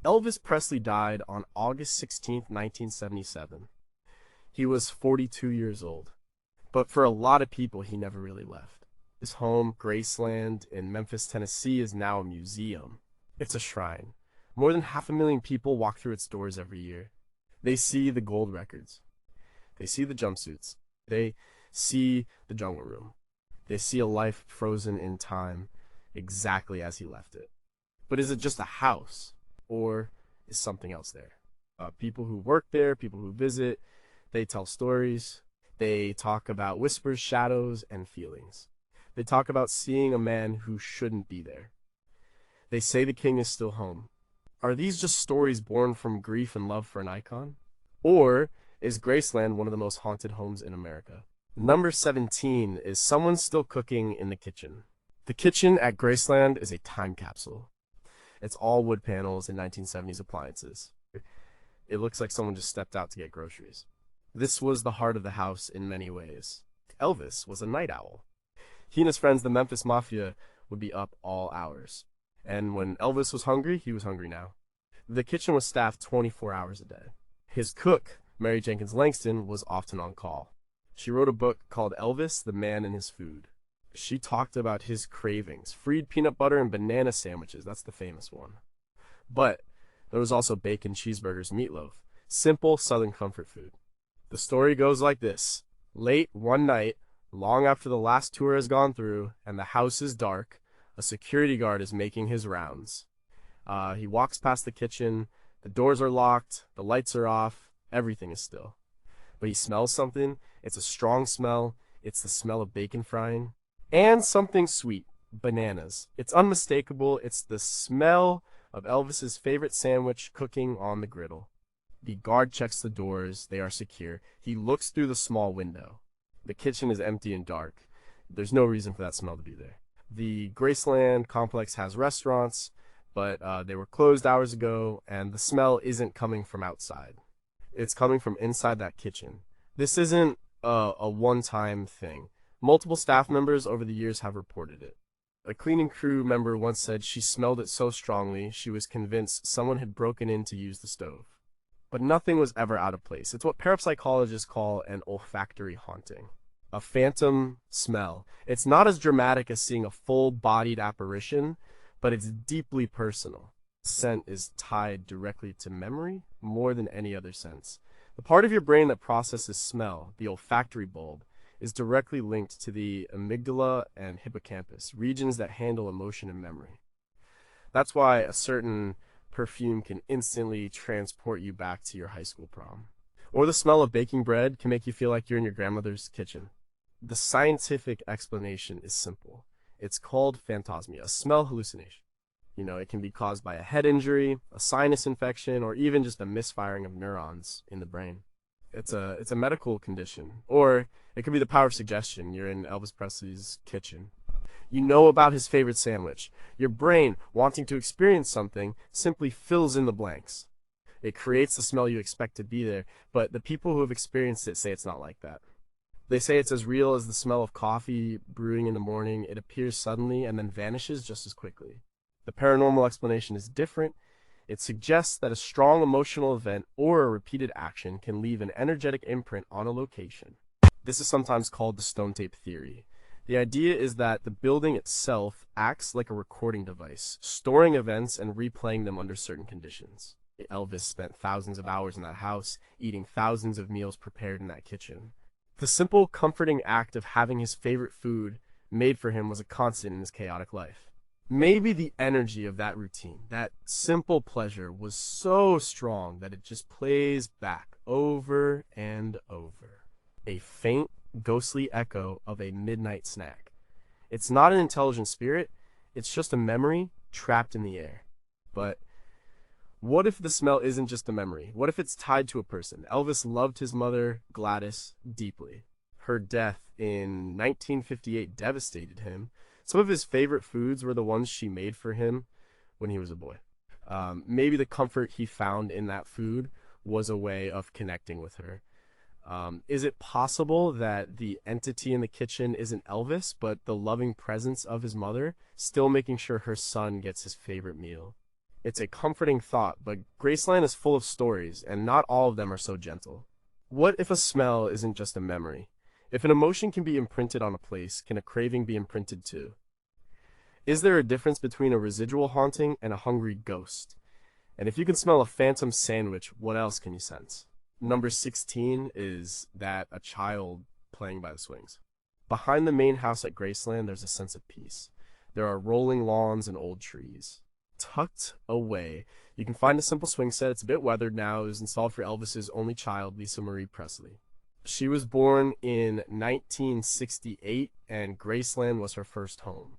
Elvis Presley died on August 16th, 1977. He was 42 years old. But for a lot of people, he never really left. His home, Graceland in Memphis, Tennessee, is now a museum. It's a shrine. More than 500,000 people walk through its doors every year. They see the gold records. They see the jumpsuits. They see the jungle room. They see a life frozen in time, exactly as he left it. But is it just a house, or is something else there? People who work there, people who visit, they tell stories. They talk about whispers, shadows, and feelings. They talk about seeing a man who shouldn't be there. They say the king is still home. Are these just stories born from grief and love for an icon? Or is Graceland one of the most haunted homes in America? Number 17 is someone still cooking in the kitchen. The kitchen at Graceland is a time capsule. It's all wood panels and 1970s appliances. It looks like someone just stepped out to get groceries. This was the heart of the house in many ways. Elvis was a night owl. He and his friends, the Memphis Mafia, would be up all hours. And when Elvis was hungry, he was hungry now. The kitchen was staffed 24 hours a day. His cook, Mary Jenkins Langston, was often on call. She wrote a book called Elvis, the Man and His Food. She talked about his cravings, fried peanut butter and banana sandwiches, that's the famous one. But there was also bacon, cheeseburgers, meatloaf, simple Southern comfort food. The story goes like this. Late one night, long after the last tour has gone through and the house is dark, a security guard is making his rounds. He walks past the kitchen, the doors are locked, the lights are off, everything is still. But he smells something. It's a strong smell. It's the smell of bacon frying. And something sweet, bananas. It's unmistakable. It's the smell of Elvis's favorite sandwich cooking on the griddle. The guard checks the doors. They are secure. He looks through the small window. The kitchen is empty and dark. There's no reason for that smell to be there. The Graceland complex has restaurants, but they were closed hours ago, and the smell isn't coming from outside. It's coming from inside that kitchen. This isn't a one-time thing. Multiple staff members over the years have reported it. A cleaning crew member once said she smelled it so strongly she was convinced someone had broken in to use the stove. But nothing was ever out of place. It's what parapsychologists call an olfactory haunting. A phantom smell. It's not as dramatic as seeing a full-bodied apparition, but it's deeply personal. Scent is tied directly to memory more than any other sense. The part of your brain that processes smell, the olfactory bulb, is directly linked to the amygdala and hippocampus, regions that handle emotion and memory. That's why a certain perfume can instantly transport you back to your high school prom. Or the smell of baking bread can make you feel like you're in your grandmother's kitchen. The scientific explanation is simple. It's called phantasmia, a smell hallucination. It can be caused by a head injury, a sinus infection, or even just a misfiring of neurons in the brain. It's a medical condition. Or it could be the power of suggestion. You're in Elvis Presley's kitchen. You know about his favorite sandwich. Your brain, wanting to experience something, simply fills in the blanks. It creates the smell you expect to be there, but the people who have experienced it say it's not like that. They say it's as real as the smell of coffee brewing in the morning. It appears suddenly and then vanishes just as quickly. The paranormal explanation is different. It suggests that a strong emotional event or a repeated action can leave an energetic imprint on a location. This is sometimes called the stone tape theory. The idea is that the building itself acts like a recording device, storing events and replaying them under certain conditions. Elvis spent thousands of hours in that house, eating thousands of meals prepared in that kitchen. The simple, comforting act of having his favorite food made for him was a constant in his chaotic life. Maybe the energy of that routine, that simple pleasure, was so strong that it just plays back over and over. A faint, ghostly echo of a midnight snack. It's not an intelligent spirit, it's just a memory trapped in the air. But what if the smell isn't just a memory? What if it's tied to a person? Elvis loved his mother, Gladys, deeply. Her death in 1958 devastated him. Some of his favorite foods were the ones she made for him when he was a boy. Maybe the comfort he found in that food was a way of connecting with her. Is it possible that the entity in the kitchen isn't Elvis, but the loving presence of his mother, still making sure her son gets his favorite meal? It's a comforting thought, but Graceland is full of stories, and not all of them are so gentle. What if a smell isn't just a memory? If an emotion can be imprinted on a place, can a craving be imprinted too? Is there a difference between a residual haunting and a hungry ghost? And if you can smell a phantom sandwich, what else can you sense? Number 16 is that a child playing by the swings. Behind the main house at Graceland, there's a sense of peace. There are rolling lawns and old trees. Tucked away, you can find a simple swing set. It's a bit weathered now. It was installed for Elvis's only child, Lisa Marie Presley. She was born in 1968, and Graceland was her first home.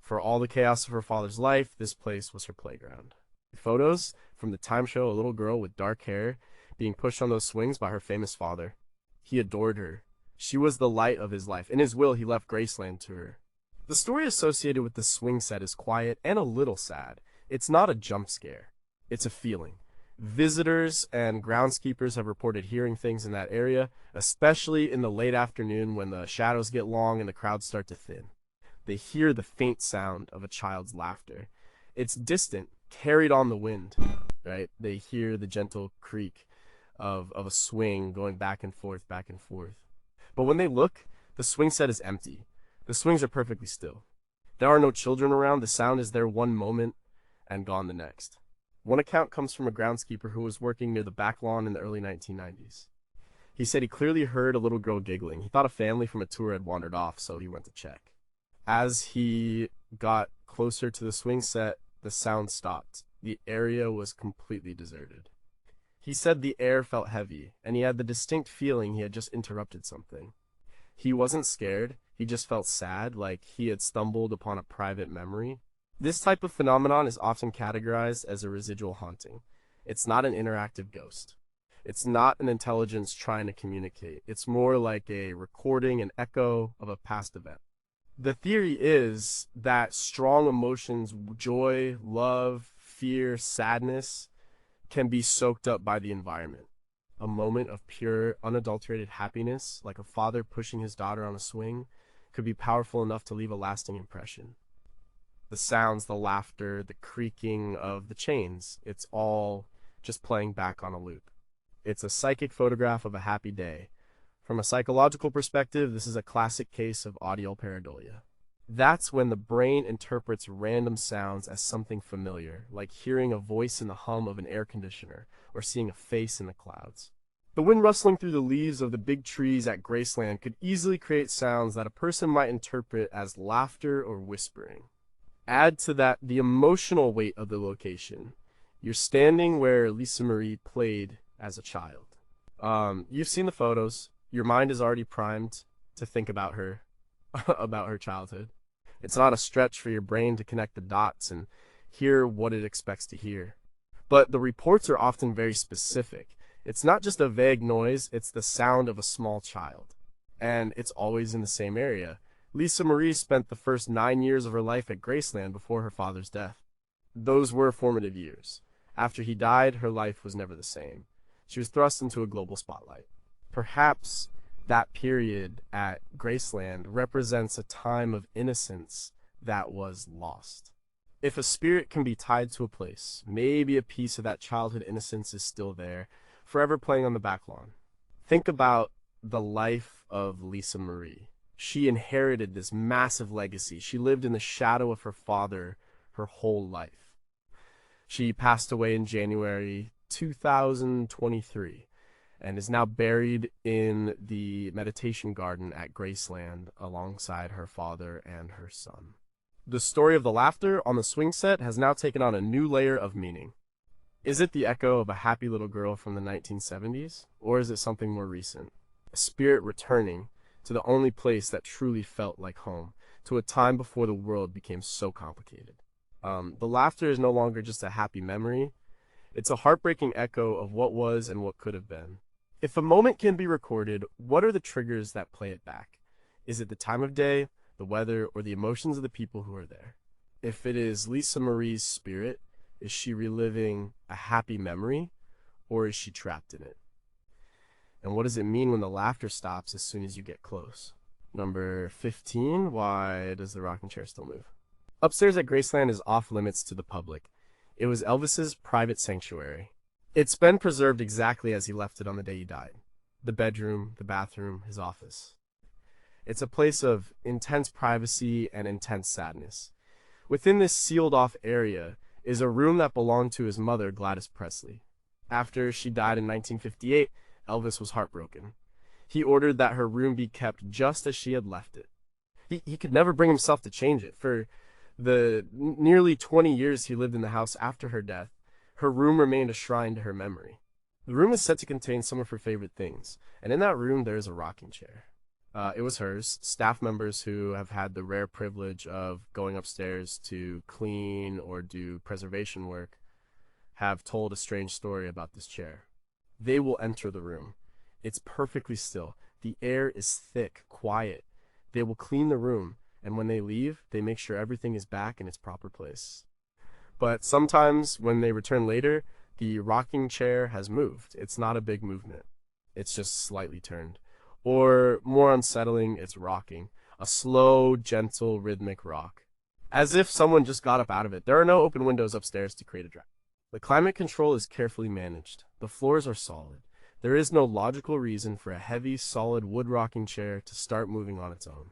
For all the chaos of her father's life, this place was her playground. Photos from the time show a little girl with dark hair being pushed on those swings by her famous father. He adored her. She was the light of his life. In his will, he left Graceland to her. The story associated with the swing set is quiet and a little sad. It's not a jump scare. It's a feeling. Visitors and groundskeepers have reported hearing things in that area, especially in the late afternoon when the shadows get long and the crowds start to thin. They hear the faint sound of a child's laughter. It's distant, carried on the wind, right? They hear the gentle creak of a swing going back and forth, back and forth. But when they look, the swing set is empty. The swings are perfectly still. There are no children around. The sound is there one moment and gone the next. One account comes from a groundskeeper who was working near the back lawn in the early 1990s. He said he clearly heard a little girl giggling. He thought a family from a tour had wandered off, so he went to check. As he got closer to the swing set, the sound stopped. The area was completely deserted. He said the air felt heavy, and he had the distinct feeling he had just interrupted something. He wasn't scared, he just felt sad, like he had stumbled upon a private memory. This type of phenomenon is often categorized as a residual haunting. It's not an interactive ghost. It's not an intelligence trying to communicate. It's more like a recording, an echo of a past event. The theory is that strong emotions, joy, love, fear, sadness, can be soaked up by the environment. A moment of pure, unadulterated happiness, like a father pushing his daughter on a swing, could be powerful enough to leave a lasting impression. The sounds, the laughter, the creaking of the chains, it's all just playing back on a loop. It's a psychic photograph of a happy day. From a psychological perspective, this is a classic case of audio pareidolia. That's when the brain interprets random sounds as something familiar, like hearing a voice in the hum of an air conditioner or seeing a face in the clouds. The wind rustling through the leaves of the big trees at Graceland could easily create sounds that a person might interpret as laughter or whispering. Add to that the emotional weight of the location. You're standing where Lisa Marie played as a child. You've seen the photos. Your mind is already primed to think about her, about her childhood. It's not a stretch for your brain to connect the dots and hear what it expects to hear. But the reports are often very specific. It's not just a vague noise, it's the sound of a small child. And it's always in the same area. Lisa Marie spent the first 9 years of her life at Graceland before her father's death. Those were formative years. After he died, her life was never the same. She was thrust into a global spotlight. Perhaps that period at Graceland represents a time of innocence that was lost. If a spirit can be tied to a place, maybe a piece of that childhood innocence is still there, forever playing on the back lawn. Think about the life of Lisa Marie. She inherited this massive legacy. She lived in the shadow of her father her whole life. She passed away in January 2023 and is now buried in the meditation garden at Graceland alongside her father and her son. The story of the laughter on the swing set has now taken on a new layer of meaning. Is it the echo of a happy little girl from the 1970s, or is it something more recent? A spirit returning to the only place that truly felt like home, to a time before the world became so complicated. The laughter is no longer just a happy memory. It's a heartbreaking echo of what was and what could have been. If a moment can be recorded, what are the triggers that play it back? Is it the time of day, the weather, or the emotions of the people who are there? If it is Lisa Marie's spirit, is she reliving a happy memory, or is she trapped in it? And what does it mean when the laughter stops as soon as you get close? Number 15, why does the rocking chair still move? Upstairs at Graceland is off limits to the public. It was Elvis's private sanctuary. It's been preserved exactly as he left it on the day he died. The bedroom, the bathroom, his office. It's a place of intense privacy and intense sadness. Within this sealed-off area is a room that belonged to his mother, Gladys Presley. After she died in 1958, Elvis was heartbroken. He ordered that her room be kept just as she had left it. He could never bring himself to change it. For the nearly 20 years he lived in the house after her death, her room remained a shrine to her memory. The room is said to contain some of her favorite things, and in that room there is a rocking chair. It was hers. Staff members who have had the rare privilege of going upstairs to clean or do preservation work have told a strange story about this chair. They will enter the room. It's perfectly still. The air is thick, quiet. They will clean the room, and when they leave, they make sure everything is back in its proper place. But sometimes, when they return later, the rocking chair has moved. It's not a big movement. It's just slightly turned. Or, more unsettling, it's rocking. A slow, gentle, rhythmic rock. As if someone just got up out of it. There are no open windows upstairs to create a drag. The climate control is carefully managed. The floors are solid. There is no logical reason for a heavy, solid wood rocking chair to start moving on its own.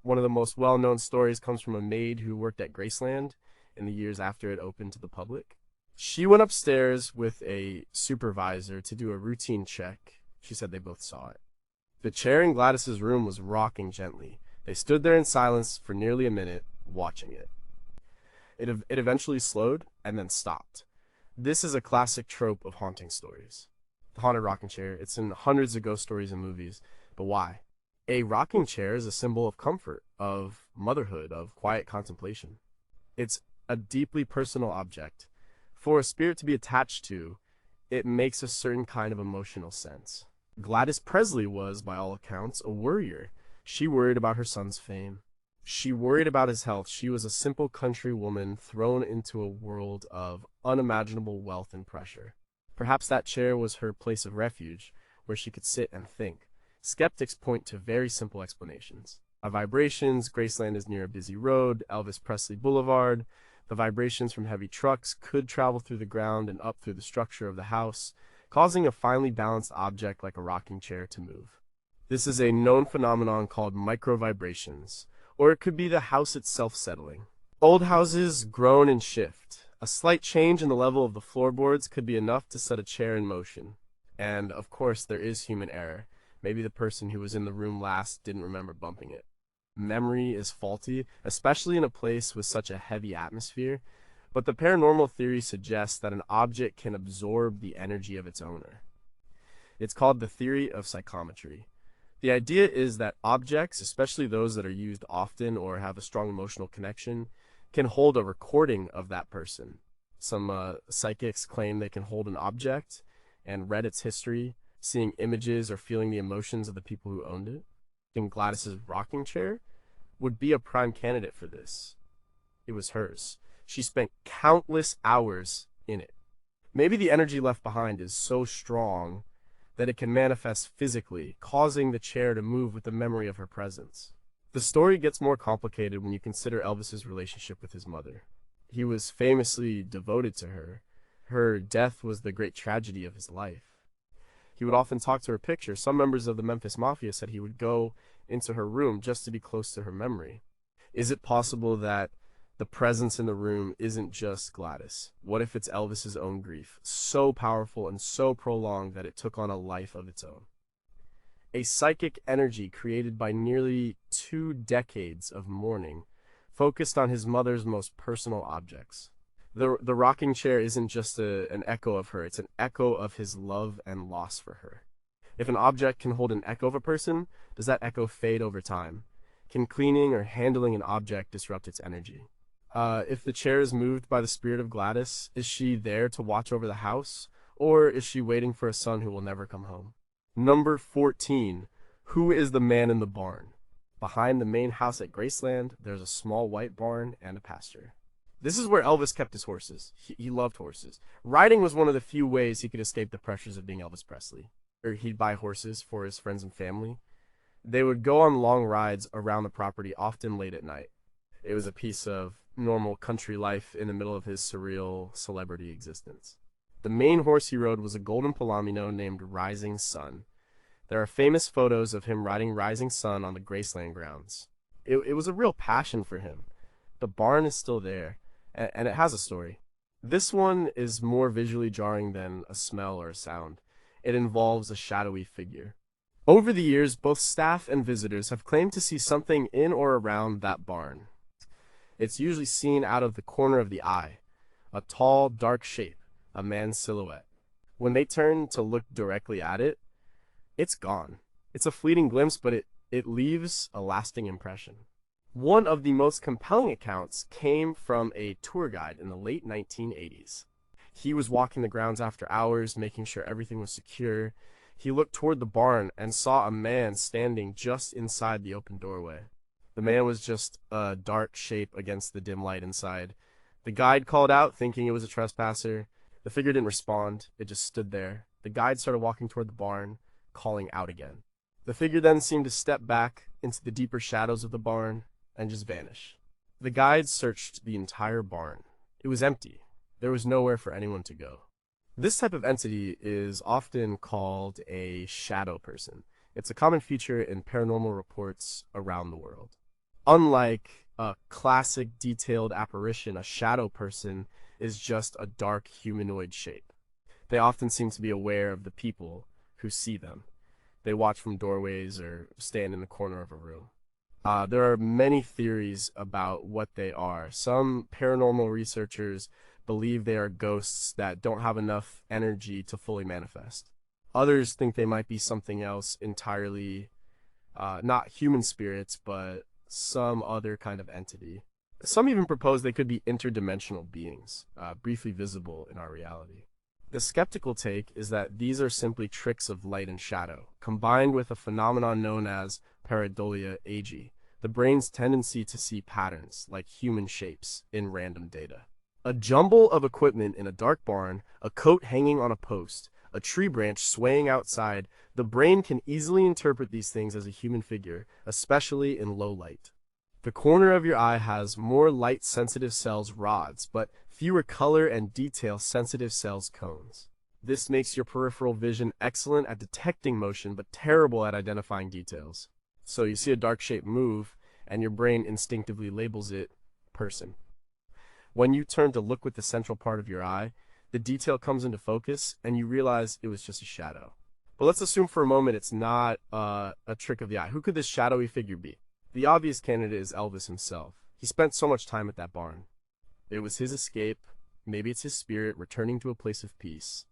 One of the most well-known stories comes from a maid who worked at Graceland in the years after it opened to the public. She went upstairs with a supervisor to do a routine check. She said they both saw it. The chair in Gladys's room was rocking gently. They stood there in silence for nearly a minute, watching it. It eventually slowed and then stopped. This is a classic trope of haunting stories. The haunted rocking chair, it's in hundreds of ghost stories and movies. But why? A rocking chair is a symbol of comfort, of motherhood, of quiet contemplation. It's a deeply personal object. For a spirit to be attached to, it makes a certain kind of emotional sense. Gladys Presley was, by all accounts, a worrier. She worried about her son's fame. She worried about his health. She was a simple country woman thrown into a world of unimaginable wealth and pressure. Perhaps that chair was her place of refuge, where she could sit and think. Skeptics point to very simple explanations. Vibrations, Graceland is near a busy road, Elvis Presley Boulevard. The vibrations from heavy trucks could travel through the ground and up through the structure of the house, causing a finely balanced object like a rocking chair to move. This is a known phenomenon called microvibrations, or it could be the house itself settling. Old houses groan and shift. A slight change in the level of the floorboards could be enough to set a chair in motion. And, of course, there is human error. Maybe the person who was in the room last didn't remember bumping it. Memory is faulty, especially in a place with such a heavy atmosphere, but the paranormal theory suggests that an object can absorb the energy of its owner. It's called the theory of psychometry. The idea is that objects, especially those that are used often or have a strong emotional connection, can hold a recording of that person. Some psychics claim they can hold an object and read its history, seeing images or feeling the emotions of the people who owned it. And Gladys's rocking chair would be a prime candidate for this. It was hers. She spent countless hours in it. Maybe the energy left behind is so strong that it can manifest physically, causing the chair to move with the memory of her presence. The story gets more complicated when you consider Elvis's relationship with his mother. He was famously devoted to her. Her death was the great tragedy of his life. He would often talk to her picture. Some members of the Memphis Mafia said he would go into her room just to be close to her memory. Is it possible that the presence in the room isn't just Gladys? What if it's Elvis's own grief, so powerful and so prolonged that it took on a life of its own? A psychic energy created by nearly 2 decades of mourning, focused on his mother's most personal objects. The rocking chair isn't just an echo of her, it's an echo of his love and loss for her. If an object can hold an echo of a person, does that echo fade over time? Can cleaning or handling an object disrupt its energy? If the chair is moved by the spirit of Gladys, is she there to watch over the house, or is she waiting for a son who will never come home? Number 14. Who is the man in the barn? Behind the main house at Graceland, there's a small white barn and a pasture. This is where Elvis kept his horses. He loved horses. Riding was one of the few ways he could escape the pressures of being Elvis Presley. Or he'd buy horses for his friends and family. They would go on long rides around the property, often late at night. It was a piece of normal country life in the middle of his surreal celebrity existence. The main horse he rode was a golden palomino named Rising Sun. There are famous photos of him riding Rising Sun on the Graceland grounds. It was a real passion for him. The barn is still there, and it has a story. This one is more visually jarring than a smell or a sound. It involves a shadowy figure. Over the years, both staff and visitors have claimed to see something in or around that barn. It's usually seen out of the corner of the eye, a tall, dark shape, a man's silhouette. When they turn to look directly at it, it's gone. It's a fleeting glimpse, but it leaves a lasting impression. One of the most compelling accounts came from a tour guide in the late 1980s. He was walking the grounds after hours, making sure everything was secure. He looked toward the barn and saw a man standing just inside the open doorway. The man was just a dark shape against the dim light inside. The guide called out, thinking it was a trespasser. The figure didn't respond. It just stood there. The guide started walking toward the barn, calling out again. The figure then seemed to step back into the deeper shadows of the barn and just vanish. The guide searched the entire barn. It was empty. There was nowhere for anyone to go. This type of entity is often called a shadow person. It's a common feature in paranormal reports around the world. Unlike a classic detailed apparition, a shadow person is just a dark humanoid shape. They often seem to be aware of the people who see them. They watch from doorways or stand in the corner of a room. There are many theories about what they are. Some paranormal researchers believe they are ghosts that don't have enough energy to fully manifest. Others think they might be something else entirely, not human spirits, but some other kind of entity. Some even propose they could be interdimensional beings, briefly visible in our reality. The skeptical take is that these are simply tricks of light and shadow, combined with a phenomenon known as pareidolia agii, the brain's tendency to see patterns, like human shapes, in random data. A jumble of equipment in a dark barn, a coat hanging on a post, a tree branch swaying outside, the brain can easily interpret these things as a human figure, especially in low light. The corner of your eye has more light-sensitive cells rods, but fewer color and detail-sensitive cells cones. This makes your peripheral vision excellent at detecting motion, but terrible at identifying details. So you see a dark shape move, and your brain instinctively labels it person. When you turn to look with the central part of your eye, the detail comes into focus, and you realize it was just a shadow. But let's assume for a moment it's not a trick of the eye. Who could this shadowy figure be? The obvious candidate is Elvis himself. He spent so much time at that barn. It was his escape. Maybe it's his spirit returning to a place of peace.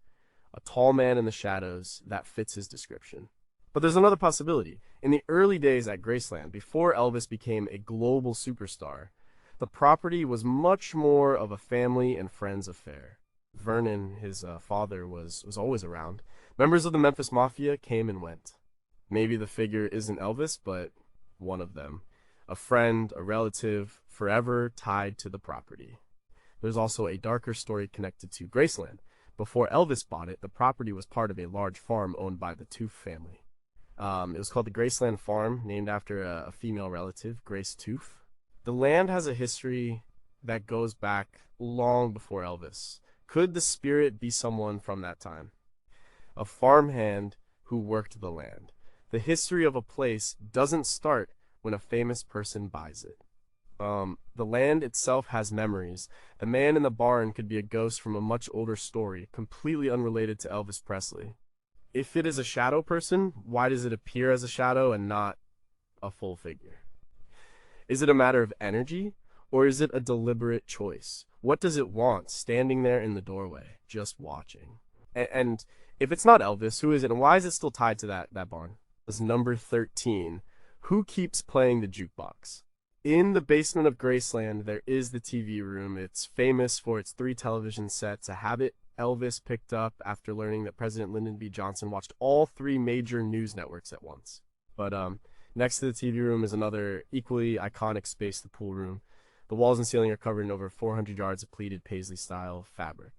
A tall man in the shadows, that fits his description. But there's another possibility. In the early days at Graceland, before Elvis became a global superstar, the property was much more of a family and friends affair. Vernon, his father, was always around. Members of the Memphis Mafia came and went. Maybe the figure isn't Elvis, but one of them. A friend, a relative, forever tied to the property. There's also a darker story connected to Graceland. Before Elvis bought it, the property was part of a large farm owned by the Toof family. It was called the Graceland Farm, named after a female relative, Grace Toof. The land has a history that goes back long before Elvis. Could the spirit be someone from that time? A farmhand who worked the land. The history of a place doesn't start when a famous person buys it. The land itself has memories. The man in the barn could be a ghost from a much older story, completely unrelated to Elvis Presley. If it is a shadow person, why does it appear as a shadow and not a full figure? Is it a matter of energy, or is it a deliberate choice? What does it want, standing there in the doorway, just watching? And if it's not Elvis, who is it, and why is it still tied to that barn? Is number 13. Who keeps playing the jukebox? In the basement of Graceland, there is the TV room. It's famous for its 3 television sets, a habit Elvis picked up after learning that President Lyndon B. Johnson watched all 3 major news networks at once. But next to the TV room is another equally iconic space, the pool room. The walls and ceiling are covered in over 400 yards of pleated paisley-style fabric.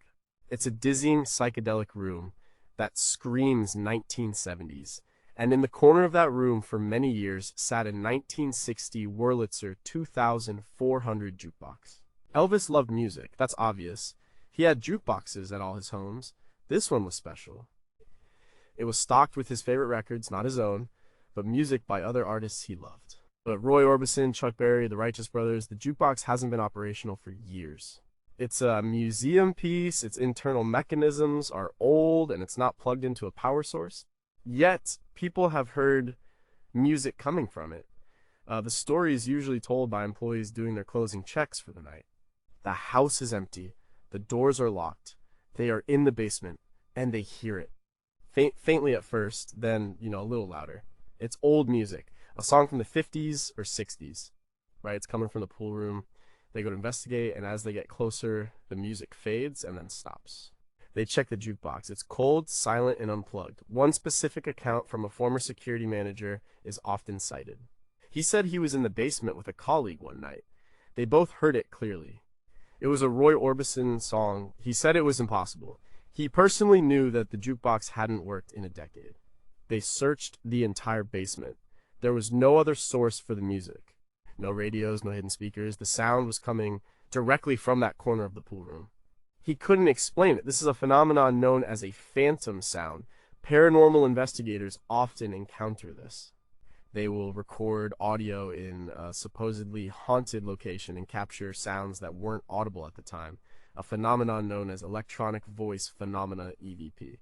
It's a dizzying, psychedelic room that screams 1970s. And in the corner of that room for many years sat a 1960 Wurlitzer 2400 jukebox. Elvis loved music, that's obvious. He had jukeboxes at all his homes. This one was special. It was stocked with his favorite records, not his own, but music by other artists he loved. But Roy Orbison, Chuck Berry, the Righteous Brothers, the jukebox hasn't been operational for years. It's a museum piece, its internal mechanisms are old, and it's not plugged into a power source. Yet, people have heard music coming from it. The story is usually told by employees doing their closing checks for the night. The house is empty. The doors are locked. They are in the basement, and they hear it. Faintly at first, then, a little louder. It's old music, a song from the 50s or 60s, right? It's coming from the pool room. They go to investigate, and as they get closer, the music fades and then stops. They check the jukebox. It's cold, silent, and unplugged. One specific account from a former security manager is often cited. He said he was in the basement with a colleague one night. They both heard it clearly. It was a Roy Orbison song. He said it was impossible. He personally knew that the jukebox hadn't worked in a decade. They searched the entire basement. There was no other source for the music. No radios, no hidden speakers. The sound was coming directly from that corner of the pool room. He couldn't explain it. This is a phenomenon known as a phantom sound. Paranormal investigators often encounter this. They will record audio in a supposedly haunted location and capture sounds that weren't audible at the time, a phenomenon known as electronic voice phenomena EVP.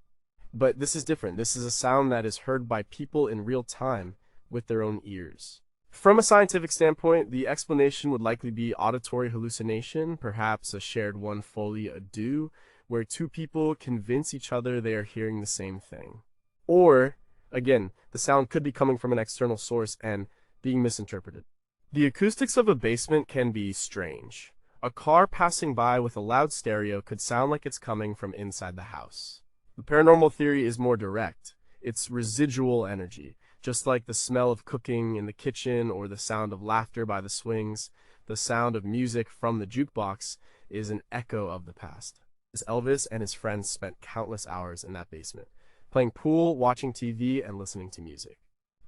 But this is different. This is a sound that is heard by people in real time with their own ears. From a scientific standpoint, the explanation would likely be auditory hallucination, perhaps a shared one folie à deux, where two people convince each other they are hearing the same thing. Or, again, the sound could be coming from an external source and being misinterpreted. The acoustics of a basement can be strange. A car passing by with a loud stereo could sound like it's coming from inside the house. The paranormal theory is more direct. It's residual energy. Just like the smell of cooking in the kitchen or the sound of laughter by the swings, the sound of music from the jukebox is an echo of the past. As Elvis and his friends spent countless hours in that basement, playing pool, watching TV, and listening to music.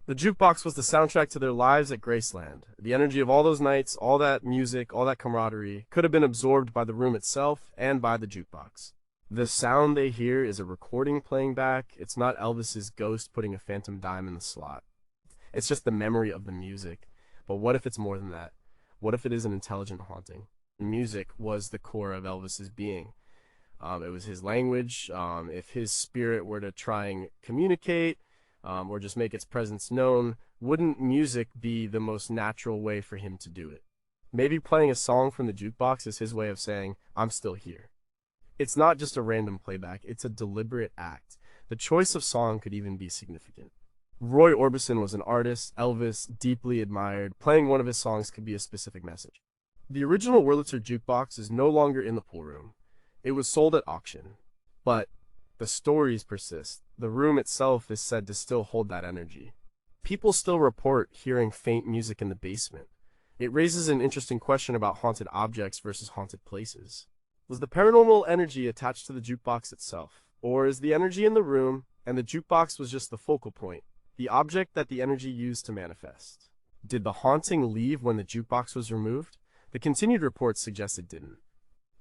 The jukebox was the soundtrack to their lives at Graceland. The energy of all those nights, all that music, all that camaraderie, could have been absorbed by the room itself and by the jukebox. The sound they hear is a recording playing back. It's not Elvis's ghost putting a phantom dime in the slot. It's just the memory of the music. But what if it's more than that? What if it is an intelligent haunting? Music was the core of Elvis's being. It was his language. If his spirit were to try and communicate or just make its presence known, wouldn't music be the most natural way for him to do it? Maybe playing a song from the jukebox is his way of saying, I'm still here. It's not just a random playback, it's a deliberate act. The choice of song could even be significant. Roy Orbison was an artist Elvis deeply admired. Playing one of his songs could be a specific message. The original Wurlitzer jukebox is no longer in the pool room. It was sold at auction. But the stories persist. The room itself is said to still hold that energy. People still report hearing faint music in the basement. It raises an interesting question about haunted objects versus haunted places. Was the paranormal energy attached to the jukebox itself? Or is the energy in the room, and the jukebox was just the focal point, the object that the energy used to manifest? Did the haunting leave when the jukebox was removed? The continued reports suggest it didn't.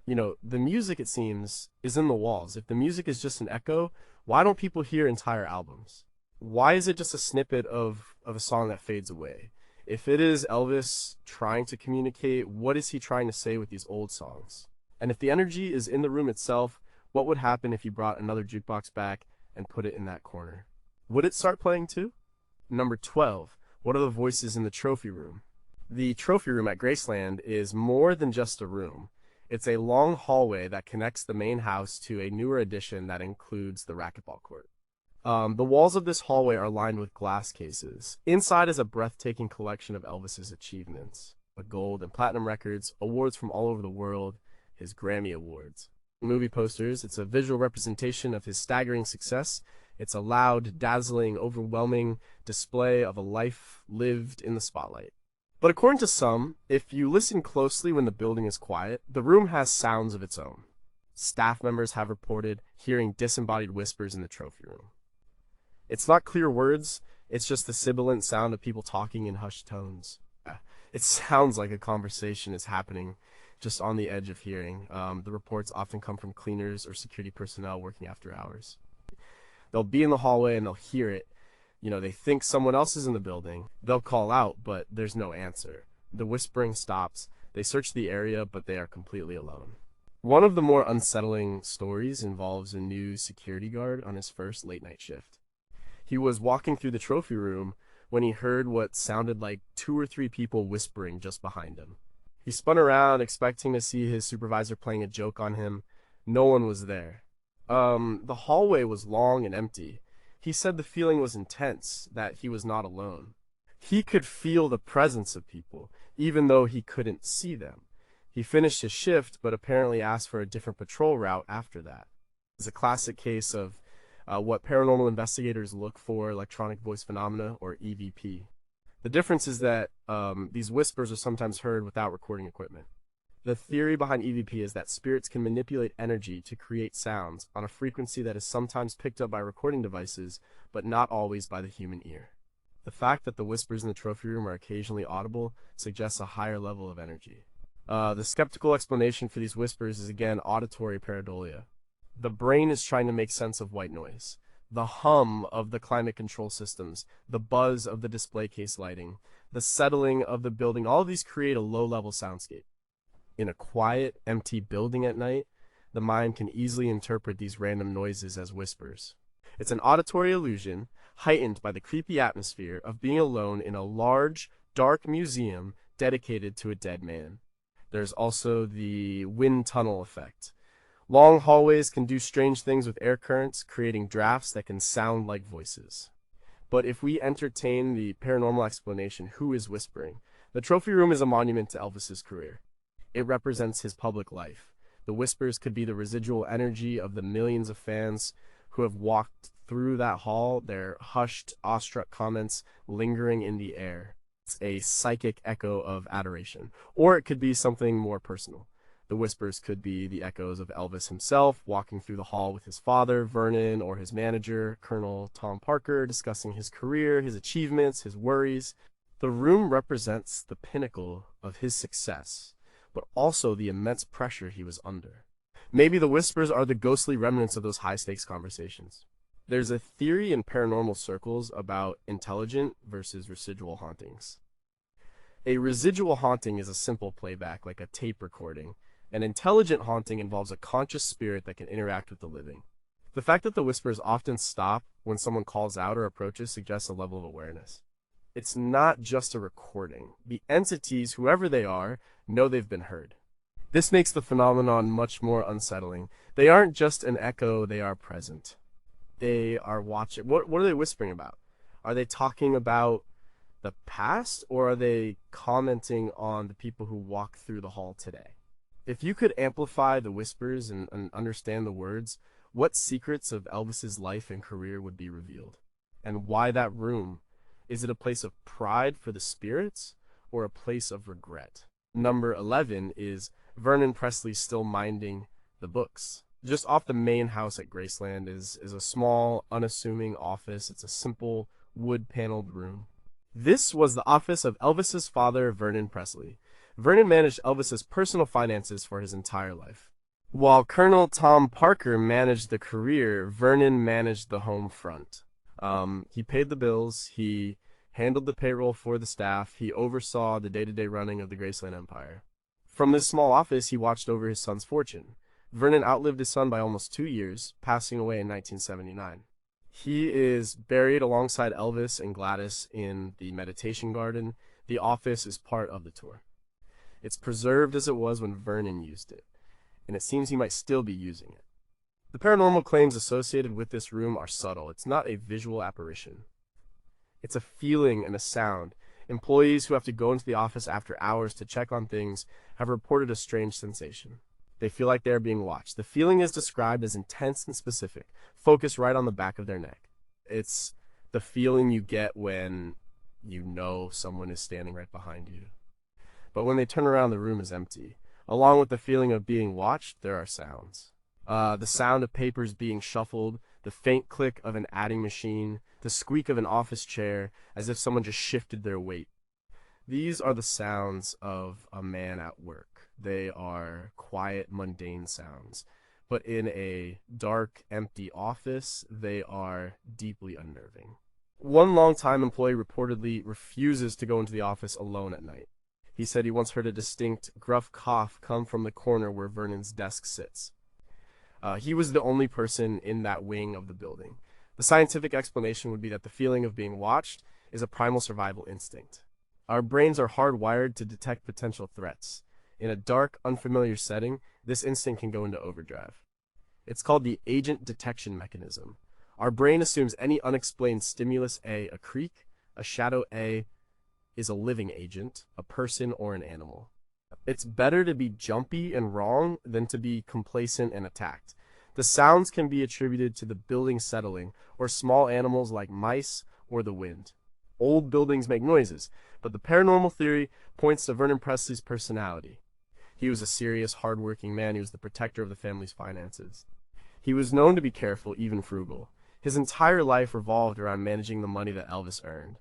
The music, it seems, is in the walls. If the music is just an echo, why don't people hear entire albums? Why is it just a snippet of a song that fades away? If it is Elvis trying to communicate, what is he trying to say with these old songs? And if the energy is in the room itself, what would happen if you brought another jukebox back and put it in that corner? Would it start playing too? Number 12. What are the voices in the trophy room? The trophy room at Graceland is more than just a room. It's a long hallway that connects the main house to a newer addition that includes the racquetball court. The walls of this hallway are lined with glass cases. Inside is a breathtaking collection of Elvis's achievements. Gold and platinum records, awards from all over the world, his Grammy Awards. Movie posters, it's a visual representation of his staggering success. It's a loud, dazzling, overwhelming display of a life lived in the spotlight. But according to some, if you listen closely when the building is quiet, the room has sounds of its own. Staff members have reported hearing disembodied whispers in the trophy room. It's not clear words, it's just the sibilant sound of people talking in hushed tones. It sounds like a conversation is happening just on the edge of hearing. The reports often come from cleaners or security personnel working after hours. They'll be in the hallway and they'll hear it. They think someone else is in the building. They'll call out, but there's no answer. The whispering stops. They search the area, but they are completely alone. One of the more unsettling stories involves a new security guard on his first late-night shift. He was walking through the trophy room when he heard what sounded like 2 or 3 people whispering just behind him. He spun around, expecting to see his supervisor playing a joke on him. No one was there. The hallway was long and empty. He said the feeling was intense, that he was not alone. He could feel the presence of people, even though he couldn't see them. He finished his shift, but apparently asked for a different patrol route after that. It's a classic case of what paranormal investigators look for, electronic voice phenomena, or EVP. The difference is that these whispers are sometimes heard without recording equipment. The theory behind EVP is that spirits can manipulate energy to create sounds on a frequency that is sometimes picked up by recording devices, but not always by the human ear. The fact that the whispers in the trophy room are occasionally audible suggests a higher level of energy. The skeptical explanation for these whispers is again auditory pareidolia. The brain is trying to make sense of white noise. The hum of the climate control systems, the buzz of the display case lighting, the settling of the building, all of these create a low-level soundscape. In a quiet, empty building at night, the mind can easily interpret these random noises as whispers. It's an auditory illusion, heightened by the creepy atmosphere of being alone in a large, dark museum dedicated to a dead man. There's also the wind tunnel effect. Long hallways can do strange things with air currents, creating drafts that can sound like voices. But if we entertain the paranormal explanation, who is whispering? The trophy room is a monument to Elvis's career. It represents his public life. The whispers could be the residual energy of the millions of fans who have walked through that hall, their hushed, awestruck comments lingering in the air. It's a psychic echo of adoration. Or it could be something more personal. The whispers could be the echoes of Elvis himself, walking through the hall with his father, Vernon, or his manager, Colonel Tom Parker, discussing his career, his achievements, his worries. The room represents the pinnacle of his success, but also the immense pressure he was under. Maybe the whispers are the ghostly remnants of those high-stakes conversations. There's a theory in paranormal circles about intelligent versus residual hauntings. A residual haunting is a simple playback, like a tape recording. An intelligent haunting involves a conscious spirit that can interact with the living. The fact that the whispers often stop when someone calls out or approaches suggests a level of awareness. It's not just a recording. The entities, whoever they are, know they've been heard. This makes the phenomenon much more unsettling. They aren't just an echo, they are present. They are watching. What are they whispering about? Are they talking about the past, or are they commenting on the people who walk through the hall today? If you could amplify the whispers and understand the words, what secrets of Elvis's life and career would be revealed? And why that room? Is it a place of pride for the spirits, or a place of regret? Number 11 is Vernon Presley still minding the books. Just off the main house at Graceland is a small, unassuming office. It's a simple, wood-paneled room. This was the office of Elvis's father, Vernon Presley. Vernon managed Elvis's personal finances for his entire life. While Colonel Tom Parker managed the career, Vernon managed the home front. He paid the bills, he handled the payroll for the staff, he oversaw the day-to-day running of the Graceland Empire. From this small office, he watched over his son's fortune. Vernon outlived his son by almost 2 years, passing away in 1979. He is buried alongside Elvis and Gladys in the meditation garden. The office is part of the tour. It's preserved as it was when Vernon used it, and it seems he might still be using it. The paranormal claims associated with this room are subtle. It's not a visual apparition. It's a feeling and a sound. Employees who have to go into the office after hours to check on things have reported a strange sensation. They feel like they are being watched. The feeling is described as intense and specific, focused right on the back of their neck. It's the feeling you get when you know someone is standing right behind you. But when they turn around, the room is empty. Along with the feeling of being watched, there are sounds. The sound of papers being shuffled, the faint click of an adding machine, the squeak of an office chair, as if someone just shifted their weight. These are the sounds of a man at work. they are quiet, mundane sounds. But in a dark, empty office, they are deeply unnerving. One longtime employee reportedly refuses to go into the office alone at night. He said he once heard a distinct, gruff cough come from the corner where Vernon's desk sits. He was the only person in that wing of the building. The scientific explanation would be that the feeling of being watched is a primal survival instinct. Our brains are hardwired to detect potential threats. In a dark, unfamiliar setting, this instinct can go into overdrive. It's called the agent detection mechanism. Our brain assumes any unexplained stimulus A, a creak, a shadow A, is a living agent, a person or an animal. It's better to be jumpy and wrong than to be complacent and attacked. The sounds can be attributed to the building settling, or small animals like mice or the wind. Old buildings make noises, but the paranormal theory points to Vernon Presley's personality. He was a serious, hard-working man. He was the protector of the family's finances. He was known to be careful, even frugal. His entire life revolved around managing the money that Elvis earned.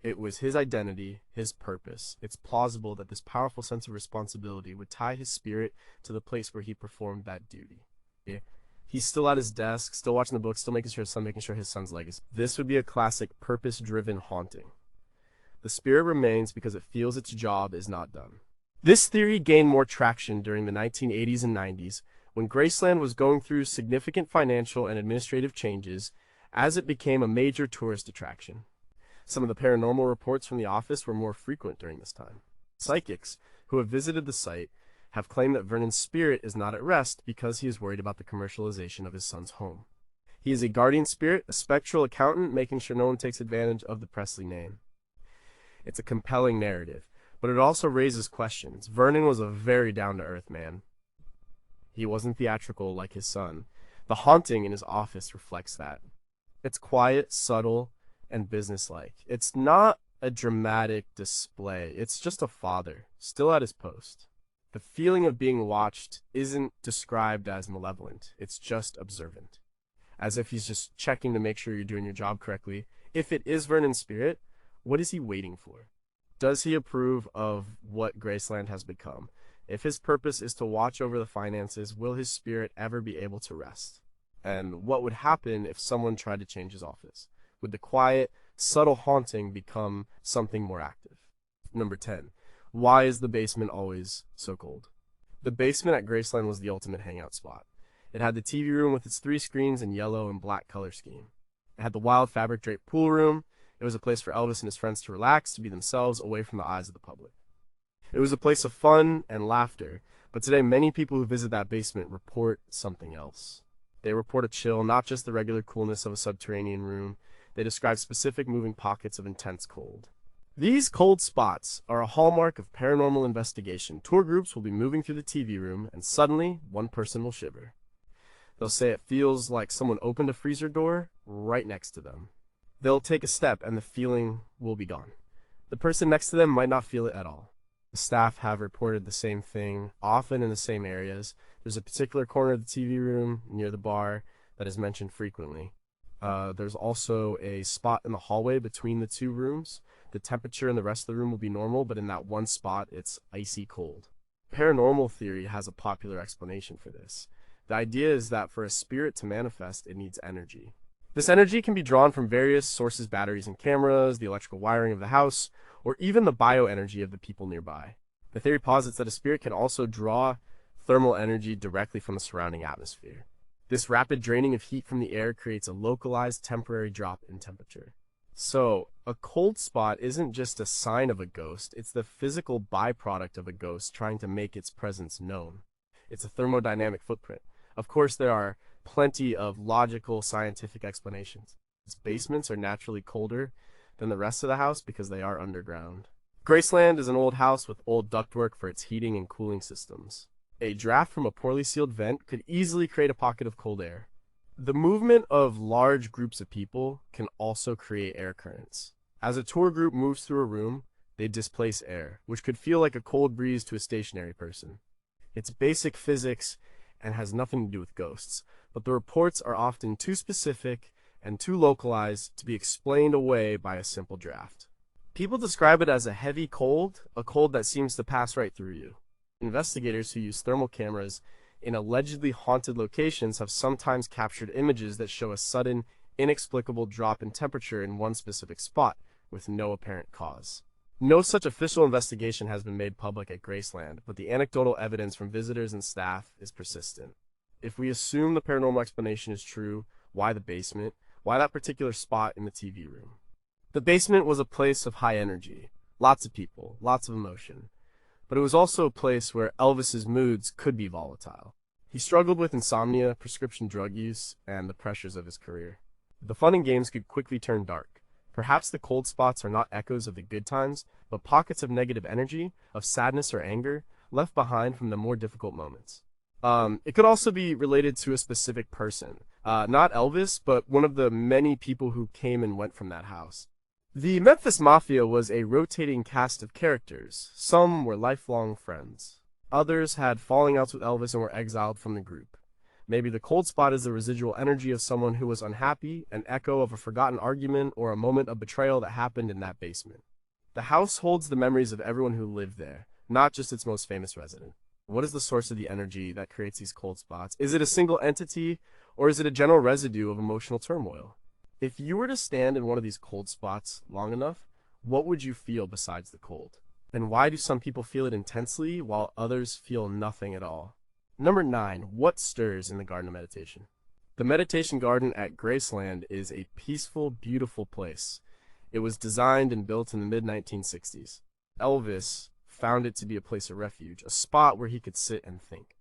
It was his identity, his purpose. It's plausible that this powerful sense of responsibility would tie his spirit to the place where he performed that duty. He's still at his desk, still watching the book, still making sure his son's legacy. This would be a classic purpose-driven haunting. The spirit remains because it feels its job is not done. This theory gained more traction during the 1980s and 90s when Graceland was going through significant financial and administrative changes as it became a major tourist attraction. Some of the paranormal reports from the office were more frequent during this time. Psychics who have visited the site have claimed that Vernon's spirit is not at rest because he is worried about the commercialization of his son's home. He is a guardian spirit, a spectral accountant, making sure no one takes advantage of the Presley name. It's a compelling narrative, but it also raises questions. Vernon was a very down-to-earth man. He wasn't theatrical like his son. The haunting in his office reflects that. It's quiet, subtle, and businesslike. It's not a dramatic display. It's just a father, still at his post. The feeling of being watched isn't described as malevolent. It's just observant. As if he's just checking to make sure you're doing your job correctly. If it is Vernon's spirit, what is he waiting for? Does he approve of what Graceland has become? If his purpose is to watch over the finances, will his spirit ever be able to rest? And what would happen if someone tried to change his office? Would the quiet, subtle haunting become something more active? Number 10. Why is the basement always so cold? The basement at Graceland was the ultimate hangout spot. It had the TV room with its 3 screens and yellow and black color scheme. It had the wild fabric draped pool room. It was a place for Elvis and his friends to relax, to be themselves, away from the eyes of the public. It was a place of fun and laughter, but today many people who visit that basement report something else. They report a chill, not just the regular coolness of a subterranean room. They describe specific moving pockets of intense cold. These cold spots are a hallmark of paranormal investigation. Tour groups will be moving through the TV room, and suddenly, one person will shiver. They'll say it feels like someone opened a freezer door right next to them. They'll take a step, and the feeling will be gone. The person next to them might not feel it at all. The staff have reported the same thing, often in the same areas. There's a particular corner of the TV room near the bar that is mentioned frequently. There's also a spot in the hallway between the 2 rooms. The temperature in the rest of the room will be normal, but in that one spot, it's icy cold. Paranormal theory has a popular explanation for this. The idea is that for a spirit to manifest, it needs energy. This energy can be drawn from various sources, batteries and cameras, the electrical wiring of the house, or even the bioenergy of the people nearby. The theory posits that a spirit can also draw thermal energy directly from the surrounding atmosphere. This rapid draining of heat from the air creates a localized temporary drop in temperature. So, a cold spot isn't just a sign of a ghost, it's the physical byproduct of a ghost trying to make its presence known. It's a thermodynamic footprint. Of course, there are plenty of logical, scientific explanations. Its basements are naturally colder than the rest of the house because they are underground. Graceland is an old house with old ductwork for its heating and cooling systems. A draft from a poorly sealed vent could easily create a pocket of cold air. The movement of large groups of people can also create air currents. As a tour group moves through a room, they displace air, which could feel like a cold breeze to a stationary person. It's basic physics and has nothing to do with ghosts, but the reports are often too specific and too localized to be explained away by a simple draft. People describe it as a heavy cold, a cold that seems to pass right through you. Investigators who use thermal cameras in allegedly haunted locations have sometimes captured images that show a sudden, inexplicable drop in temperature in one specific spot, with no apparent cause. No such official investigation has been made public at Graceland, but the anecdotal evidence from visitors and staff is persistent. If we assume the paranormal explanation is true, why the basement? Why that particular spot in the TV room? The basement was a place of high energy, lots of people, lots of emotion. But it was also a place where Elvis's moods could be volatile. He struggled with insomnia, prescription drug use, and the pressures of his career. The fun and games could quickly turn dark. Perhaps the cold spots are not echoes of the good times, but pockets of negative energy, of sadness or anger, left behind from the more difficult moments. It could also be related to a specific person. Not Elvis, but one of the many people who came and went from that house. The Memphis Mafia was a rotating cast of characters. Some were lifelong friends. Others had falling outs with Elvis and were exiled from the group. Maybe the cold spot is the residual energy of someone who was unhappy, an echo of a forgotten argument, or a moment of betrayal that happened in that basement. The house holds the memories of everyone who lived there, not just its most famous resident. What is the source of the energy that creates these cold spots? Is it a single entity, or is it a general residue of emotional turmoil? If you were to stand in one of these cold spots long enough, what would you feel besides the cold? And why do some people feel it intensely while others feel nothing at all? Number 9. What stirs in the Garden of Meditation? The meditation garden at Graceland is a peaceful, beautiful place. It was designed and built in the mid-1960s. Elvis found it to be a place of refuge, a spot where he could sit and think.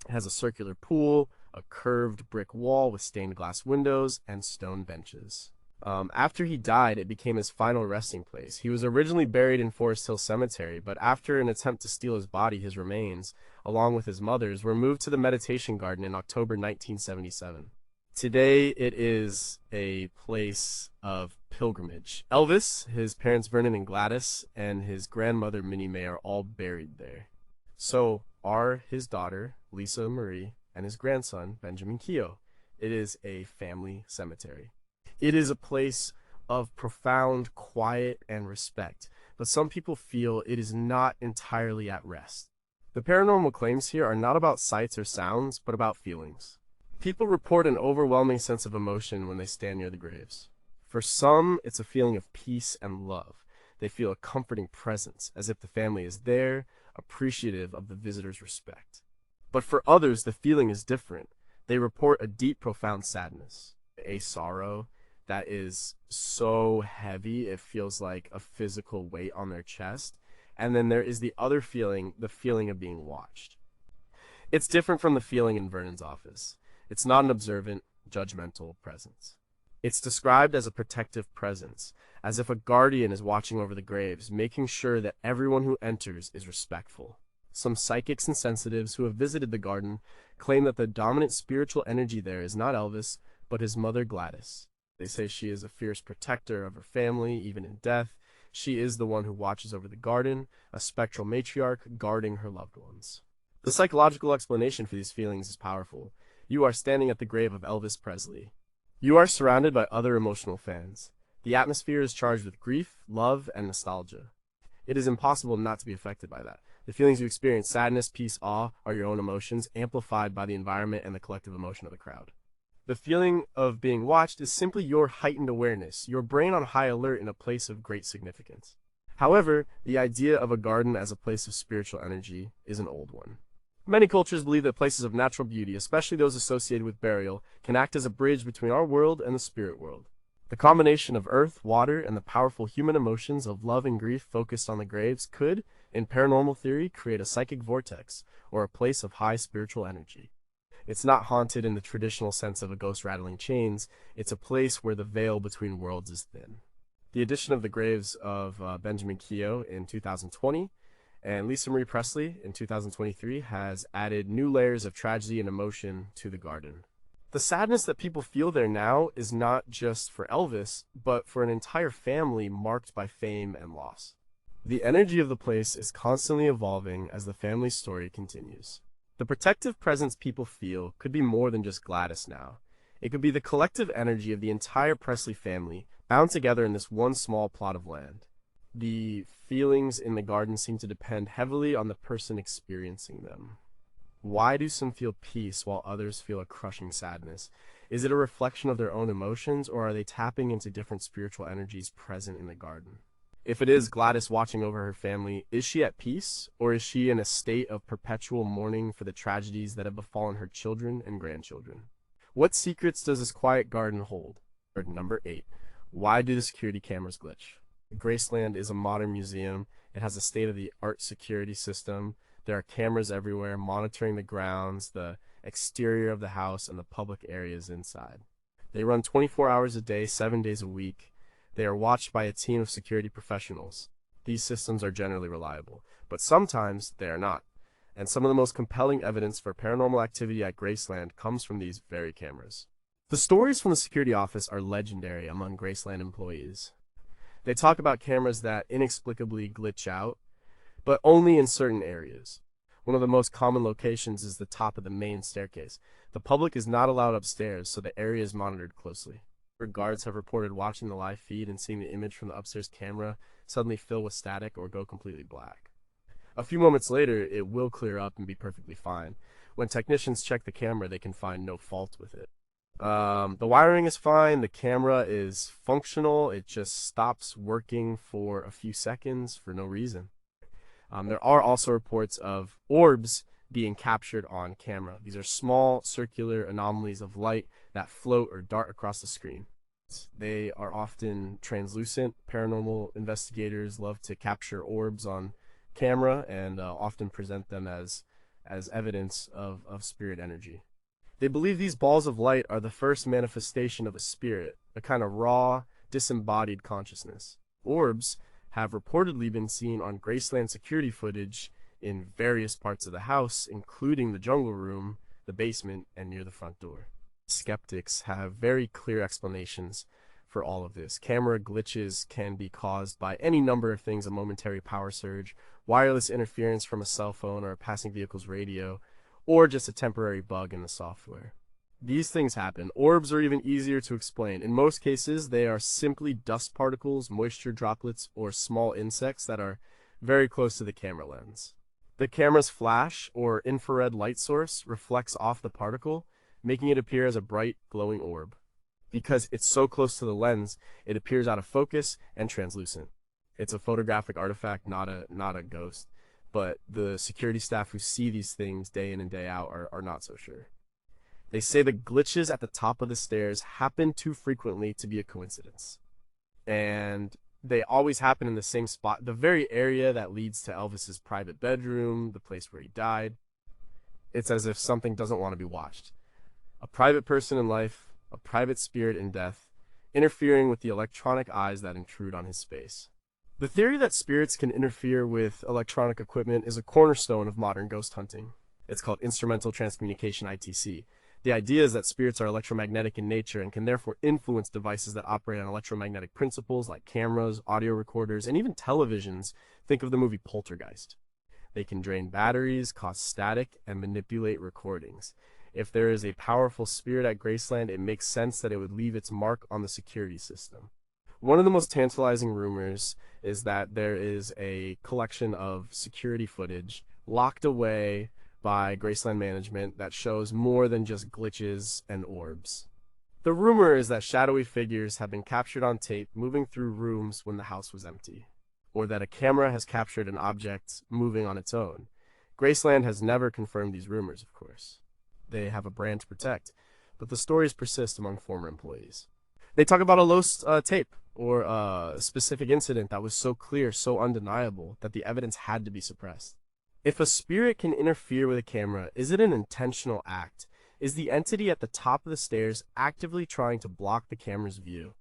It has a circular pool, a curved brick wall with stained glass windows, and stone benches. After he died, it became his final resting place. He was originally buried in Forest Hill Cemetery, but after an attempt to steal his body, his remains, along with his mother's, were moved to the meditation garden in October 1977. Today, it is a place of pilgrimage. Elvis, his parents Vernon and Gladys, and his grandmother Minnie Mae are all buried there. So are his daughter, Lisa Marie, and his grandson, Benjamin Keogh. It is a family cemetery. It is a place of profound quiet and respect, but some people feel it is not entirely at rest. The paranormal claims here are not about sights or sounds, but about feelings. People report an overwhelming sense of emotion when they stand near the graves. For some, it's a feeling of peace and love. They feel a comforting presence, as if the family is there, appreciative of the visitor's respect. But for others, the feeling is different. They report a deep, profound sadness, a sorrow that is so heavy it feels like a physical weight on their chest. And then there is the other feeling, the feeling of being watched. It's different from the feeling in Vernon's office. It's not an observant, judgmental presence. It's described as a protective presence, as if a guardian is watching over the graves, making sure that everyone who enters is respectful. Some psychics and sensitives who have visited the garden claim that the dominant spiritual energy there is not Elvis, but his mother Gladys. They say she is a fierce protector of her family, even in death. She is the one who watches over the garden, a spectral matriarch guarding her loved ones. The psychological explanation for these feelings is powerful. You are standing at the grave of Elvis Presley. You are surrounded by other emotional fans. The atmosphere is charged with grief, love, and nostalgia. It is impossible not to be affected by that. The feelings you experience, sadness, peace, awe, are your own emotions, amplified by the environment and the collective emotion of the crowd. The feeling of being watched is simply your heightened awareness, your brain on high alert in a place of great significance. However, the idea of a garden as a place of spiritual energy is an old one. Many cultures believe that places of natural beauty, especially those associated with burial, can act as a bridge between our world and the spirit world. The combination of earth, water, and the powerful human emotions of love and grief focused on the graves could, in paranormal theory, create a psychic vortex, or a place of high spiritual energy. It's not haunted in the traditional sense of a ghost rattling chains. It's a place where the veil between worlds is thin. The addition of the graves of Benjamin Keogh in 2020 and Lisa Marie Presley in 2023 has added new layers of tragedy and emotion to the garden. The sadness that people feel there now is not just for Elvis, but for an entire family marked by fame and loss. The energy of the place is constantly evolving as the family's story continues. The protective presence people feel could be more than just Gladys now. It could be the collective energy of the entire Presley family bound together in this one small plot of land. The feelings in the garden seem to depend heavily on the person experiencing them. Why do some feel peace while others feel a crushing sadness? Is it a reflection of their own emotions, or are they tapping into different spiritual energies present in the garden? If it is Gladys watching over her family, is she at peace, or is she in a state of perpetual mourning for the tragedies that have befallen her children and grandchildren? What secrets does this quiet garden hold? Or number 8. Why do the security cameras glitch? Graceland is a modern museum. It has a state-of-the-art security system. There are cameras everywhere monitoring the grounds, the exterior of the house, and the public areas inside. They run 24 hours a day, 7 days a week. They are watched by a team of security professionals. These systems are generally reliable, but sometimes they are not. And some of the most compelling evidence for paranormal activity at Graceland comes from these very cameras. The stories from the security office are legendary among Graceland employees. They talk about cameras that inexplicably glitch out, but only in certain areas. One of the most common locations is the top of the main staircase. The public is not allowed upstairs, so the area is monitored closely. Guards have reported watching the live feed and seeing the image from the upstairs camera suddenly fill with static or go completely black. A few moments later, it will clear up and be perfectly fine. When technicians check the camera, they can find no fault with it. The wiring is fine, the camera is functional, it just stops working for a few seconds for no reason. There are also reports of orbs being captured on camera. These are small circular anomalies of light that float or dart across the screen. They are often translucent. Paranormal investigators love to capture orbs on camera and often present them as evidence of spirit energy. They believe these balls of light are the first manifestation of a spirit, a kind of raw, disembodied consciousness. Orbs have reportedly been seen on Graceland security footage in various parts of the house, including the jungle room, the basement, and near the front door. Skeptics have very clear explanations for all of this. Camera glitches can be caused by any number of things: a momentary power surge, wireless interference from a cell phone or a passing vehicle's radio, or just a temporary bug in the software. These things happen. Orbs are even easier to explain. In most cases, they are simply dust particles, moisture droplets, or small insects that are very close to the camera lens. The camera's flash, or infrared light source, reflects off the particle, making it appear as a bright, glowing orb. Because it's so close to the lens, it appears out of focus and translucent. It's a photographic artifact, not a ghost. But the security staff who see these things day in and day out are not so sure. They say the glitches at the top of the stairs happen too frequently to be a coincidence. And they always happen in the same spot, the very area that leads to Elvis's private bedroom, the place where he died. It's as if something doesn't want to be watched. A private person in life, a private spirit in death, interfering with the electronic eyes that intrude on his space. The theory that spirits can interfere with electronic equipment is a cornerstone of modern ghost hunting. It's called instrumental transcommunication, ITC. The idea is that spirits are electromagnetic in nature and can therefore influence devices that operate on electromagnetic principles like cameras, audio recorders, and even televisions. Think of the movie Poltergeist. They can drain batteries, cause static, and manipulate recordings. If there is a powerful spirit at Graceland, it makes sense that it would leave its mark on the security system. One of the most tantalizing rumors is that there is a collection of security footage locked away by Graceland management that shows more than just glitches and orbs. The rumor is that shadowy figures have been captured on tape moving through rooms when the house was empty, or that a camera has captured an object moving on its own. Graceland has never confirmed these rumors, of course. They have a brand to protect, but the stories persist among former employees. They talk about a lost tape or a specific incident that was so clear, so undeniable, that the evidence had to be suppressed. If a spirit can interfere with a camera, is it an intentional act? Is the entity at the top of the stairs actively trying to block the camera's view?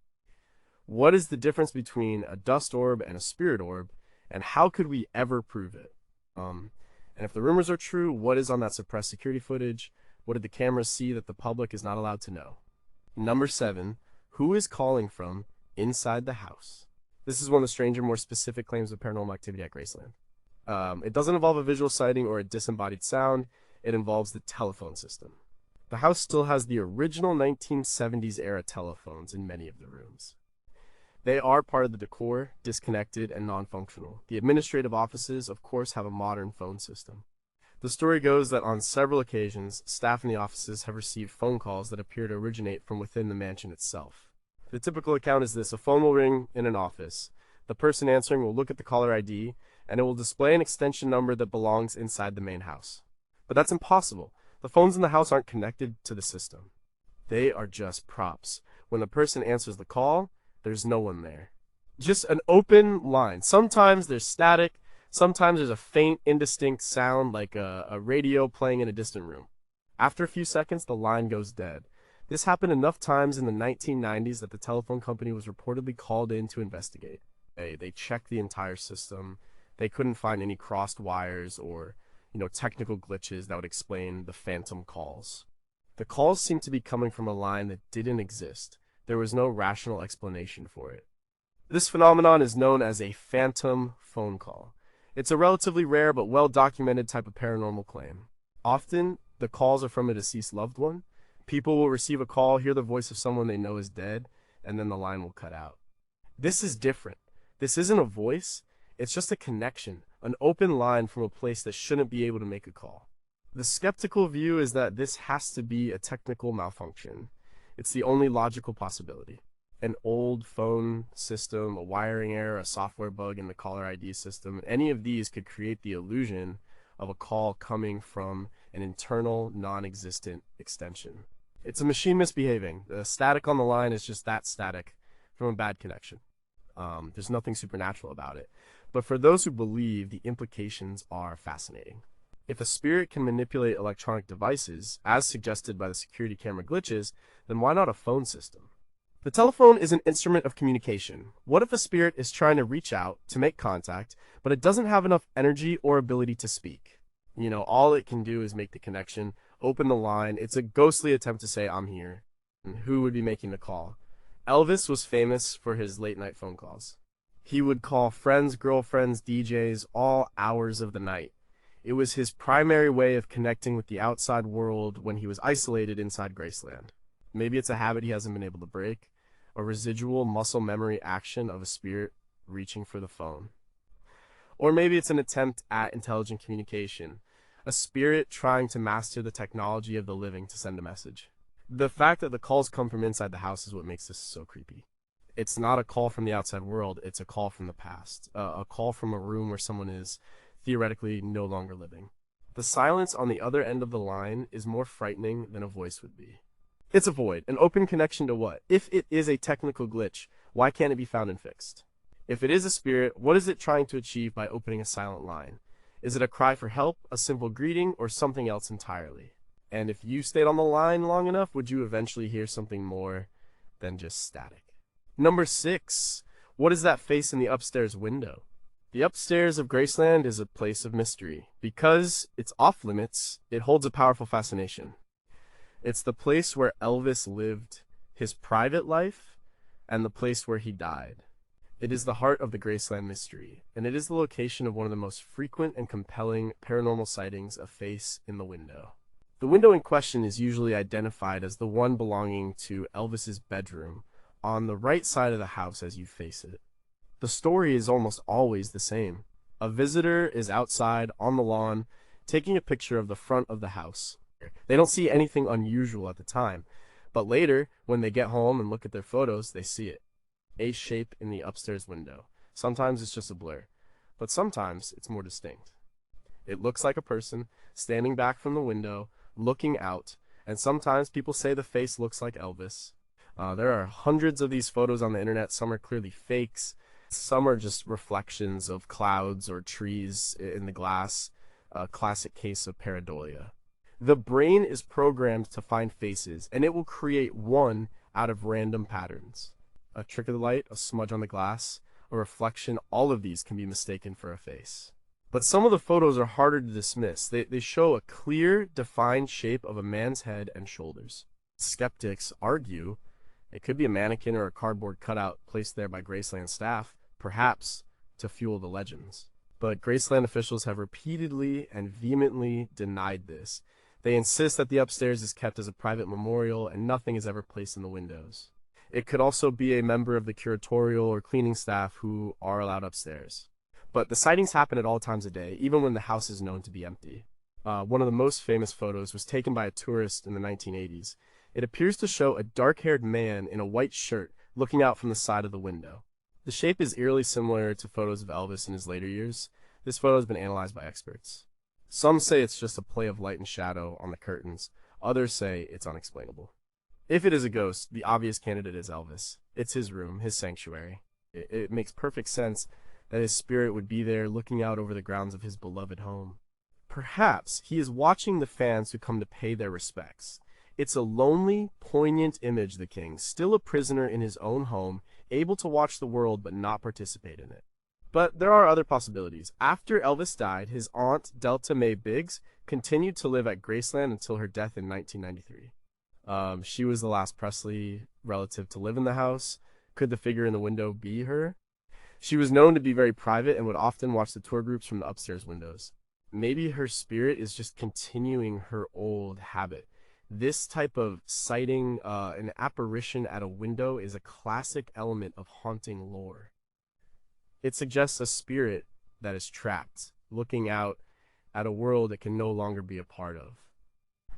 What is the difference between a dust orb and a spirit orb, and how could we ever prove it? And if the rumors are true, what is on that suppressed security footage? What did the cameras see that the public is not allowed to know? Number 7, who is calling from inside the house? This is one of the stranger, more specific claims of paranormal activity at Graceland. It doesn't involve a visual sighting or a disembodied sound. It involves the telephone system. The house still has the original 1970s era telephones in many of the rooms. They are part of the decor, disconnected and non-functional. The administrative offices, of course, have a modern phone system. The story goes that on several occasions, staff in the offices have received phone calls that appear to originate from within the mansion itself. The typical account is this: a phone will ring in an office. The person answering will look at the caller ID, and it will display an extension number that belongs inside the main house. But that's impossible. The phones in the house aren't connected to the system. They are just props. When the person answers the call, there's no one there. Just an open line. Sometimes there's static, sometimes there's a faint, indistinct sound like a radio playing in a distant room. After a few seconds, the line goes dead. This happened enough times in the 1990s that the telephone company was reportedly called in to investigate. They checked the entire system. They couldn't find any crossed wires or, technical glitches that would explain the phantom calls. The calls seemed to be coming from a line that didn't exist. There was no rational explanation for it. This phenomenon is known as a phantom phone call. It's a relatively rare but well-documented type of paranormal claim. Often, the calls are from a deceased loved one. People will receive a call, hear the voice of someone they know is dead, and then the line will cut out. This is different. This isn't a voice, it's just a connection, an open line from a place that shouldn't be able to make a call. The skeptical view is that this has to be a technical malfunction. It's the only logical possibility. An old phone system, a wiring error, a software bug in the caller ID system, any of these could create the illusion of a call coming from an internal, non-existent extension. It's a machine misbehaving. The static on the line is just that static from a bad connection. There's nothing supernatural about it. But for those who believe, the implications are fascinating. If a spirit can manipulate electronic devices, as suggested by the security camera glitches, then why not a phone system? The telephone is an instrument of communication. What if a spirit is trying to reach out to make contact, but it doesn't have enough energy or ability to speak? All it can do is make the connection, open the line. It's a ghostly attempt to say, "I'm here." And who would be making the call? Elvis was famous for his late-night phone calls. He would call friends, girlfriends, DJs, all hours of the night. It was his primary way of connecting with the outside world when he was isolated inside Graceland. Maybe it's a habit he hasn't been able to break, a residual muscle memory action of a spirit reaching for the phone. Or maybe it's an attempt at intelligent communication, a spirit trying to master the technology of the living to send a message. The fact that the calls come from inside the house is what makes this so creepy. It's not a call from the outside world, it's a call from the past, a call from a room where someone is theoretically no longer living. The silence on the other end of the line is more frightening than a voice would be. It's a void, an open connection to what? If it is a technical glitch, why can't it be found and fixed? If it is a spirit, what is it trying to achieve by opening a silent line? Is it a cry for help, a simple greeting, or something else entirely? And if you stayed on the line long enough, would you eventually hear something more than just static? Number 6. What is that face in the upstairs window? The upstairs of Graceland is a place of mystery. Because it's off limits, it holds a powerful fascination. It's the place where Elvis lived his private life and the place where he died. It is the heart of the Graceland mystery, and it is the location of one of the most frequent and compelling paranormal sightings, a face in the window. The window in question is usually identified as the one belonging to Elvis's bedroom, on the right side of the house as you face it. The story is almost always the same. A visitor is outside on the lawn, taking a picture of the front of the house. They don't see anything unusual at the time, but later, when they get home and look at their photos, they see it. A shape in the upstairs window. Sometimes it's just a blur, but sometimes it's more distinct. It looks like a person standing back from the window, looking out, and sometimes people say the face looks like Elvis. There are hundreds of these photos on the internet. Some are clearly fakes. Some are just reflections of clouds or trees in the glass, a classic case of pareidolia. The brain is programmed to find faces, and it will create one out of random patterns. A trick of the light, a smudge on the glass, a reflection, all of these can be mistaken for a face. But some of the photos are harder to dismiss. They show a clear, defined shape of a man's head and shoulders. Skeptics argue it could be a mannequin or a cardboard cutout placed there by Graceland staff, perhaps to fuel the legends. But Graceland officials have repeatedly and vehemently denied this. They insist that the upstairs is kept as a private memorial and nothing is ever placed in the windows. It could also be a member of the curatorial or cleaning staff who are allowed upstairs. But the sightings happen at all times of day, even when the house is known to be empty. One of the most famous photos was taken by a tourist in the 1980s. It appears to show a dark-haired man in a white shirt looking out from the side of the window. The shape is eerily similar to photos of Elvis in his later years. This photo has been analyzed by experts. Some say it's just a play of light and shadow on the curtains. Others say it's unexplainable. If it is a ghost, the obvious candidate is Elvis. It's his room, his sanctuary. It makes perfect sense that his spirit would be there looking out over the grounds of his beloved home. Perhaps he is watching the fans who come to pay their respects. It's a lonely, poignant image of the king, still a prisoner in his own home, able to watch the world but not participate in it. But there are other possibilities. After Elvis died, his aunt, Delta Mae Biggs, continued to live at Graceland until her death in 1993. She was the last Presley relative to live in the house. Could the figure in the window be her? She was known to be very private and would often watch the tour groups from the upstairs windows. Maybe her spirit is just continuing her old habit. This type of sighting, an apparition at a window, is a classic element of haunting lore. It suggests a spirit that is trapped, looking out at a world it can no longer be a part of.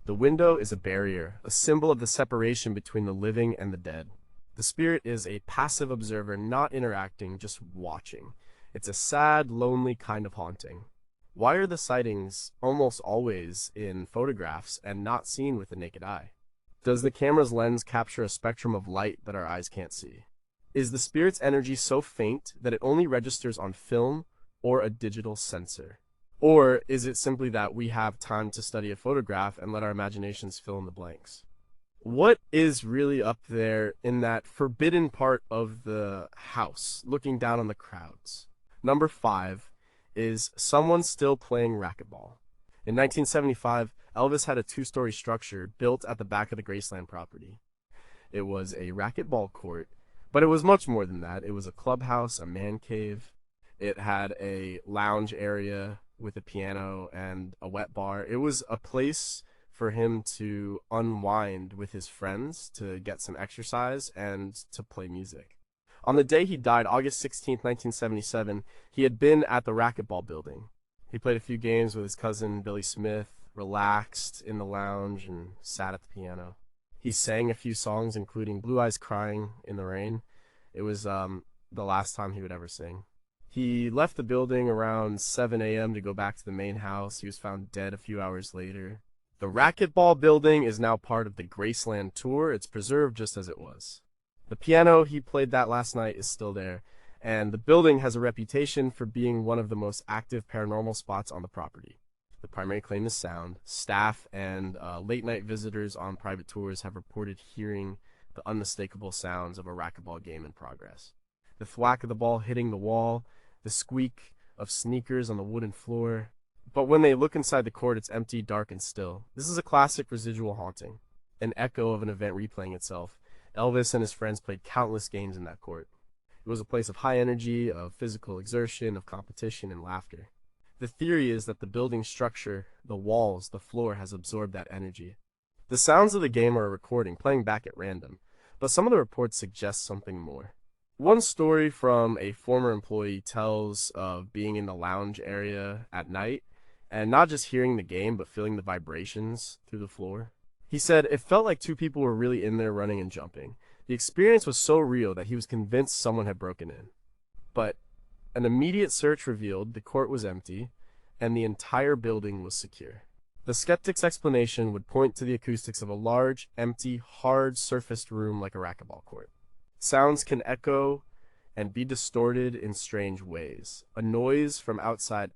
The window is a barrier, a symbol of the separation between the living and the dead. The spirit is a passive observer, not interacting, just watching. It's a sad, lonely kind of haunting. Why are the sightings almost always in photographs and not seen with the naked eye? Does the camera's lens capture a spectrum of light that our eyes can't see? Is the spirit's energy so faint that it only registers on film or a digital sensor? Or is it simply that we have time to study a photograph and let our imaginations fill in the blanks? What is really up there in that forbidden part of the house, looking down on the crowds? Number 5 is someone still playing racquetball. In 1975, Elvis had a 2-story structure built at the back of the Graceland property. It was a racquetball court, but it was much more than that. It was a clubhouse, a man cave. It had a lounge area with a piano and a wet bar. It was a place for him to unwind with his friends, to get some exercise, and to play music. On the day he died, August 16, 1977, he had been at the racquetball building. He played a few games with his cousin Billy Smith, relaxed in the lounge, and sat at the piano. He sang a few songs, including Blue Eyes Crying in the Rain. It was the last time he would ever sing. He left the building around 7 a.m. to go back to the main house. He was found dead a few hours later. The racquetball building is now part of the Graceland tour. It's preserved just as it was. The piano he played that last night is still there, and the building has a reputation for being one of the most active paranormal spots on the property. The primary claim is sound. Staff and late-night visitors on private tours have reported hearing the unmistakable sounds of a racquetball game in progress. The thwack of the ball hitting the wall, the squeak of sneakers on the wooden floor. But when they look inside the court, it's empty, dark, and still. This is a classic residual haunting, an echo of an event replaying itself. Elvis and his friends played countless games in that court. It was a place of high energy, of physical exertion, of competition, and laughter. The theory is that the building structure, the walls, the floor has absorbed that energy. The sounds of the game are a recording, playing back at random, but some of the reports suggest something more. One story from a former employee tells of being in the lounge area at night and not just hearing the game, but feeling the vibrations through the floor. He said it felt like 2 people were really in there running and jumping. The experience was so real that he was convinced someone had broken in. But an immediate search revealed the court was empty and the entire building was secure. The skeptic's explanation would point to the acoustics of a large, empty, hard-surfaced room like a racquetball court. Sounds can echo and be distorted in strange ways. A noise from outside,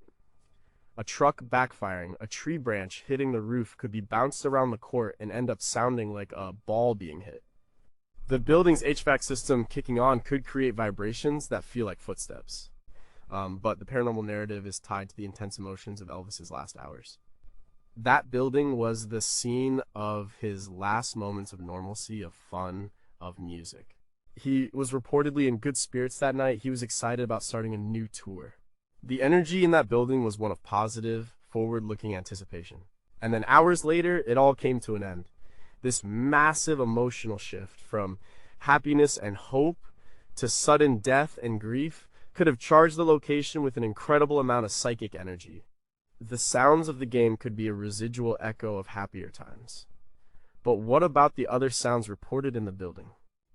a truck backfiring, a tree branch hitting the roof could be bounced around the court and end up sounding like a ball being hit. The building's HVAC system kicking on could create vibrations that feel like footsteps. But the paranormal narrative is tied to the intense emotions of Elvis's last hours. That building was the scene of his last moments of normalcy, of fun, of music. He was reportedly in good spirits that night. He was excited about starting a new tour. The energy in that building was one of positive, forward-looking anticipation. And then hours later, it all came to an end. This massive emotional shift from happiness and hope to sudden death and grief, could have charged the location with an incredible amount of psychic energy. The sounds of the game could be a residual echo of happier times. But what about the other sounds reported in the building?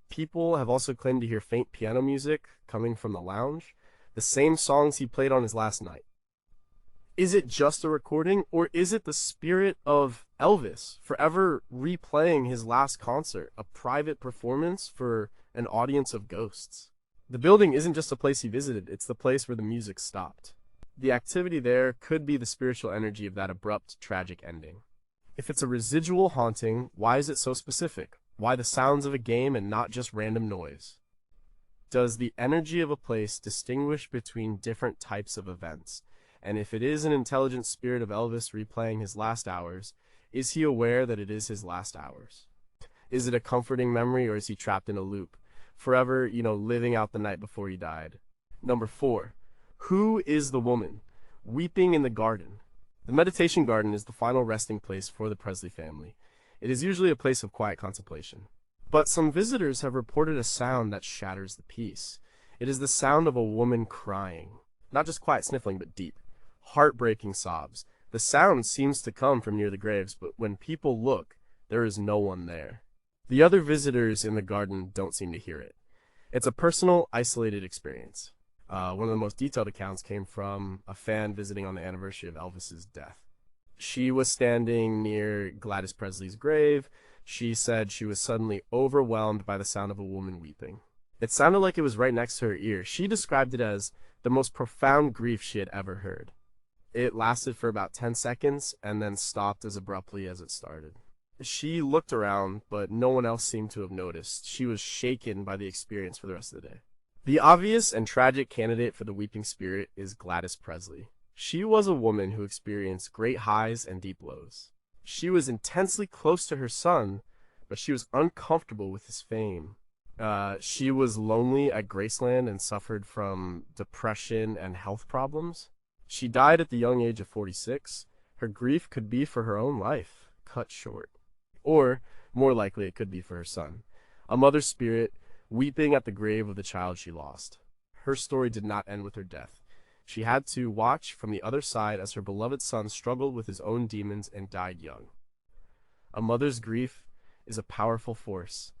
People have also claimed to hear faint piano music coming from the lounge, the same songs he played on his last night. Is it just a recording, or is it the spirit of Elvis forever replaying his last concert, a private performance for an audience of ghosts? The building isn't just a place he visited, it's the place where the music stopped. The activity there could be the spiritual energy of that abrupt, tragic ending. If it's a residual haunting, why is it so specific? Why the sounds of a game and not just random noise? Does the energy of a place distinguish between different types of events? And if it is an intelligent spirit of Elvis replaying his last hours, is he aware that it is his last hours? Is it a comforting memory, or is he trapped in a loop, forever, living out the night before he died? Number 4. Who is the woman weeping in the garden? The meditation garden is the final resting place for the Presley family. It is usually a place of quiet contemplation. But some visitors have reported a sound that shatters the peace. It is the sound of a woman crying. Not just quiet sniffling, but deep, heartbreaking sobs. The sound seems to come from near the graves, but when people look, there is no one there. The other visitors in the garden don't seem to hear it. It's a personal, isolated experience. One of the most detailed accounts came from a fan visiting on the anniversary of Elvis's death. She was standing near Gladys Presley's grave. She said she was suddenly overwhelmed by the sound of a woman weeping. It sounded like it was right next to her ear. She described it as the most profound grief she had ever heard. It lasted for about 10 seconds and then stopped as abruptly as it started. She looked around, but no one else seemed to have noticed. She was shaken by the experience for the rest of the day. The obvious and tragic candidate for the weeping spirit is Gladys Presley. She was a woman who experienced great highs and deep lows. She was intensely close to her son, but she was uncomfortable with his fame. She was lonely at Graceland and suffered from depression and health problems. She died at the young age of 46. Her grief could be for her own life, cut short. Or, more likely, it could be for her son, a mother's spirit weeping at the grave of the child she lost. Her story did not end with her death. She had to watch from the other side as her beloved son struggled with his own demons and died young. A mother's grief is a powerful force.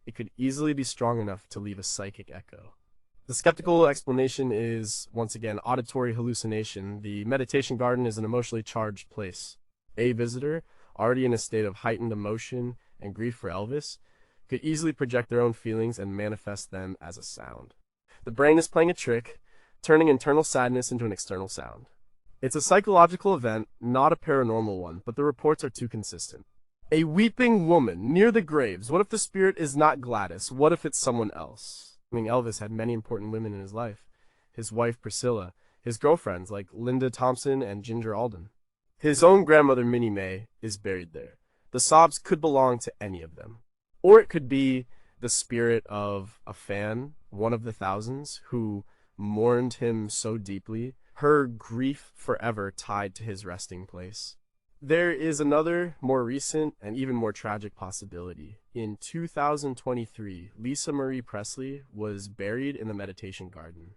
It could easily be strong enough to leave a psychic echo. The skeptical explanation is, once again, auditory hallucination. The meditation garden is an emotionally charged place. A visitor, already in a state of heightened emotion and grief for Elvis, could easily project their own feelings and manifest them as a sound. The brain is playing a trick, turning internal sadness into an external sound. It's a psychological event, not a paranormal one, but the reports are too consistent. A weeping woman near the graves. What if the spirit is not Gladys? What if it's someone else? Elvis had many important women in his life. His wife Priscilla, his girlfriends like Linda Thompson and Ginger Alden. His own grandmother Minnie Mae is buried there. The sobs could belong to any of them. Or it could be the spirit of a fan, one of the thousands, who mourned him so deeply, her grief forever tied to his resting place. There is another, more recent, and even more tragic possibility. In 2023, Lisa Marie Presley was buried in the meditation garden.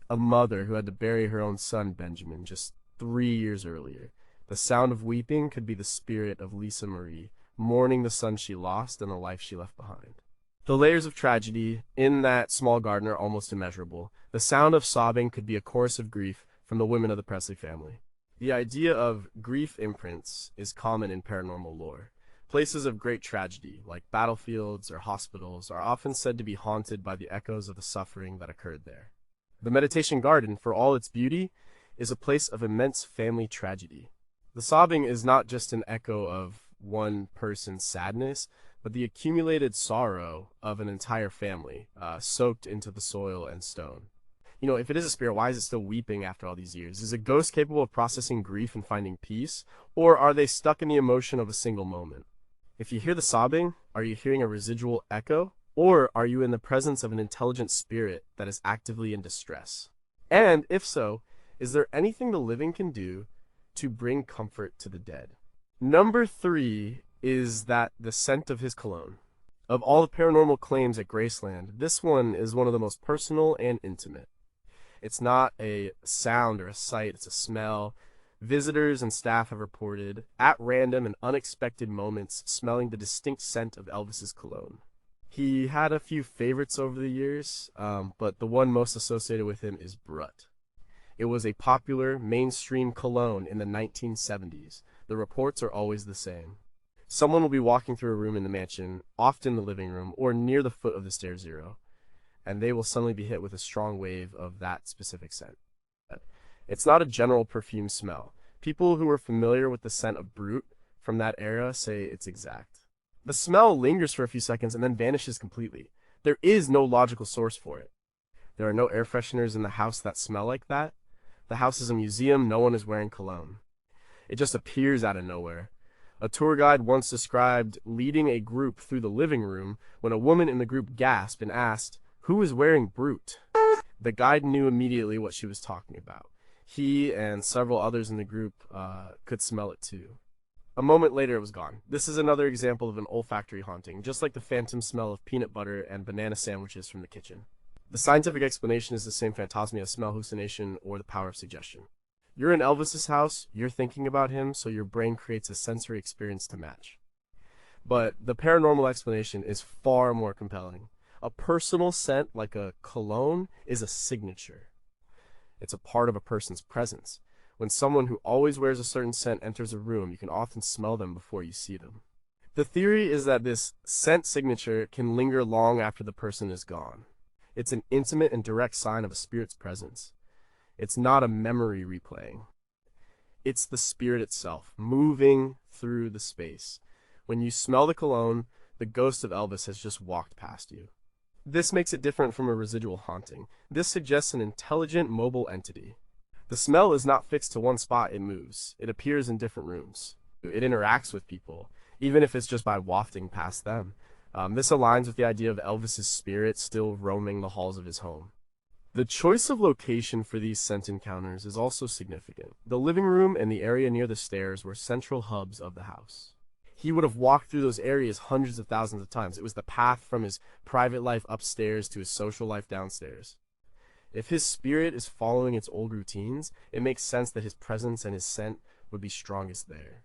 A mother who had to bury her own son, Benjamin, just 3 years earlier. The sound of weeping could be the spirit of Lisa Marie, mourning the son she lost and the life she left behind. The layers of tragedy in that small garden are almost immeasurable. The sound of sobbing could be a chorus of grief from the women of the Presley family. The idea of grief imprints is common in paranormal lore. Places of great tragedy, like battlefields or hospitals, are often said to be haunted by the echoes of the suffering that occurred there. The meditation garden, for all its beauty, is a place of immense family tragedy. The sobbing is not just an echo of one person's sadness, but the accumulated sorrow of an entire family, soaked into the soil and stone. If it is a spirit, why is it still weeping after all these years? Is a ghost capable of processing grief and finding peace? Or are they stuck in the emotion of a single moment? If you hear the sobbing, are you hearing a residual echo? Or are you in the presence of an intelligent spirit that is actively in distress? And if so, is there anything the living can do to bring comfort to the dead? Number 3 is that the scent of his cologne. Of all the paranormal claims at Graceland, this one is one of the most personal and intimate. It's not a sound or a sight, it's a smell. Visitors and staff have reported, at random and unexpected moments, smelling the distinct scent of Elvis's cologne. He had a few favorites over the years, but the one most associated with him is Brut. It was a popular, mainstream cologne in the 1970s. The reports are always the same. Someone will be walking through a room in the mansion, often the living room, or near the foot of the stair zero, and they will suddenly be hit with a strong wave of that specific scent. It's not a general perfume smell. People who are familiar with the scent of Brut from that era say it's exact. The smell lingers for a few seconds and then vanishes completely. There is no logical source for it. There are no air fresheners in the house that smell like that. The house is a museum, no one is wearing cologne. It just appears out of nowhere. A tour guide once described leading a group through the living room when a woman in the group gasped and asked, "Who is wearing Brut?" The guide knew immediately what she was talking about. He and several others in the group could smell it too. A moment later, it was gone. This is another example of an olfactory haunting, just like the phantom smell of peanut butter and banana sandwiches from the kitchen. The scientific explanation is the same phantasma, smell hallucination, or the power of suggestion. You're in Elvis's house, you're thinking about him, so your brain creates a sensory experience to match. But the paranormal explanation is far more compelling. A personal scent like a cologne is a signature. It's a part of a person's presence. When someone who always wears a certain scent enters a room, you can often smell them before you see them. The theory is that this scent signature can linger long after the person is gone. It's an intimate and direct sign of a spirit's presence. It's not a memory replaying. It's the spirit itself, moving through the space. When you smell the cologne, the ghost of Elvis has just walked past you. This makes it different from a residual haunting. This suggests an intelligent, mobile entity. The smell is not fixed to one spot, it moves. It appears in different rooms. It interacts with people, even if it's just by wafting past them. This aligns with the idea of Elvis's spirit still roaming the halls of his home. The choice of location for these scent encounters is also significant. The living room and the area near the stairs were central hubs of the house. He would have walked through those areas hundreds of thousands of times. It was the path from his private life upstairs to his social life downstairs. If his spirit is following its old routines, it makes sense that his presence and his scent would be strongest there.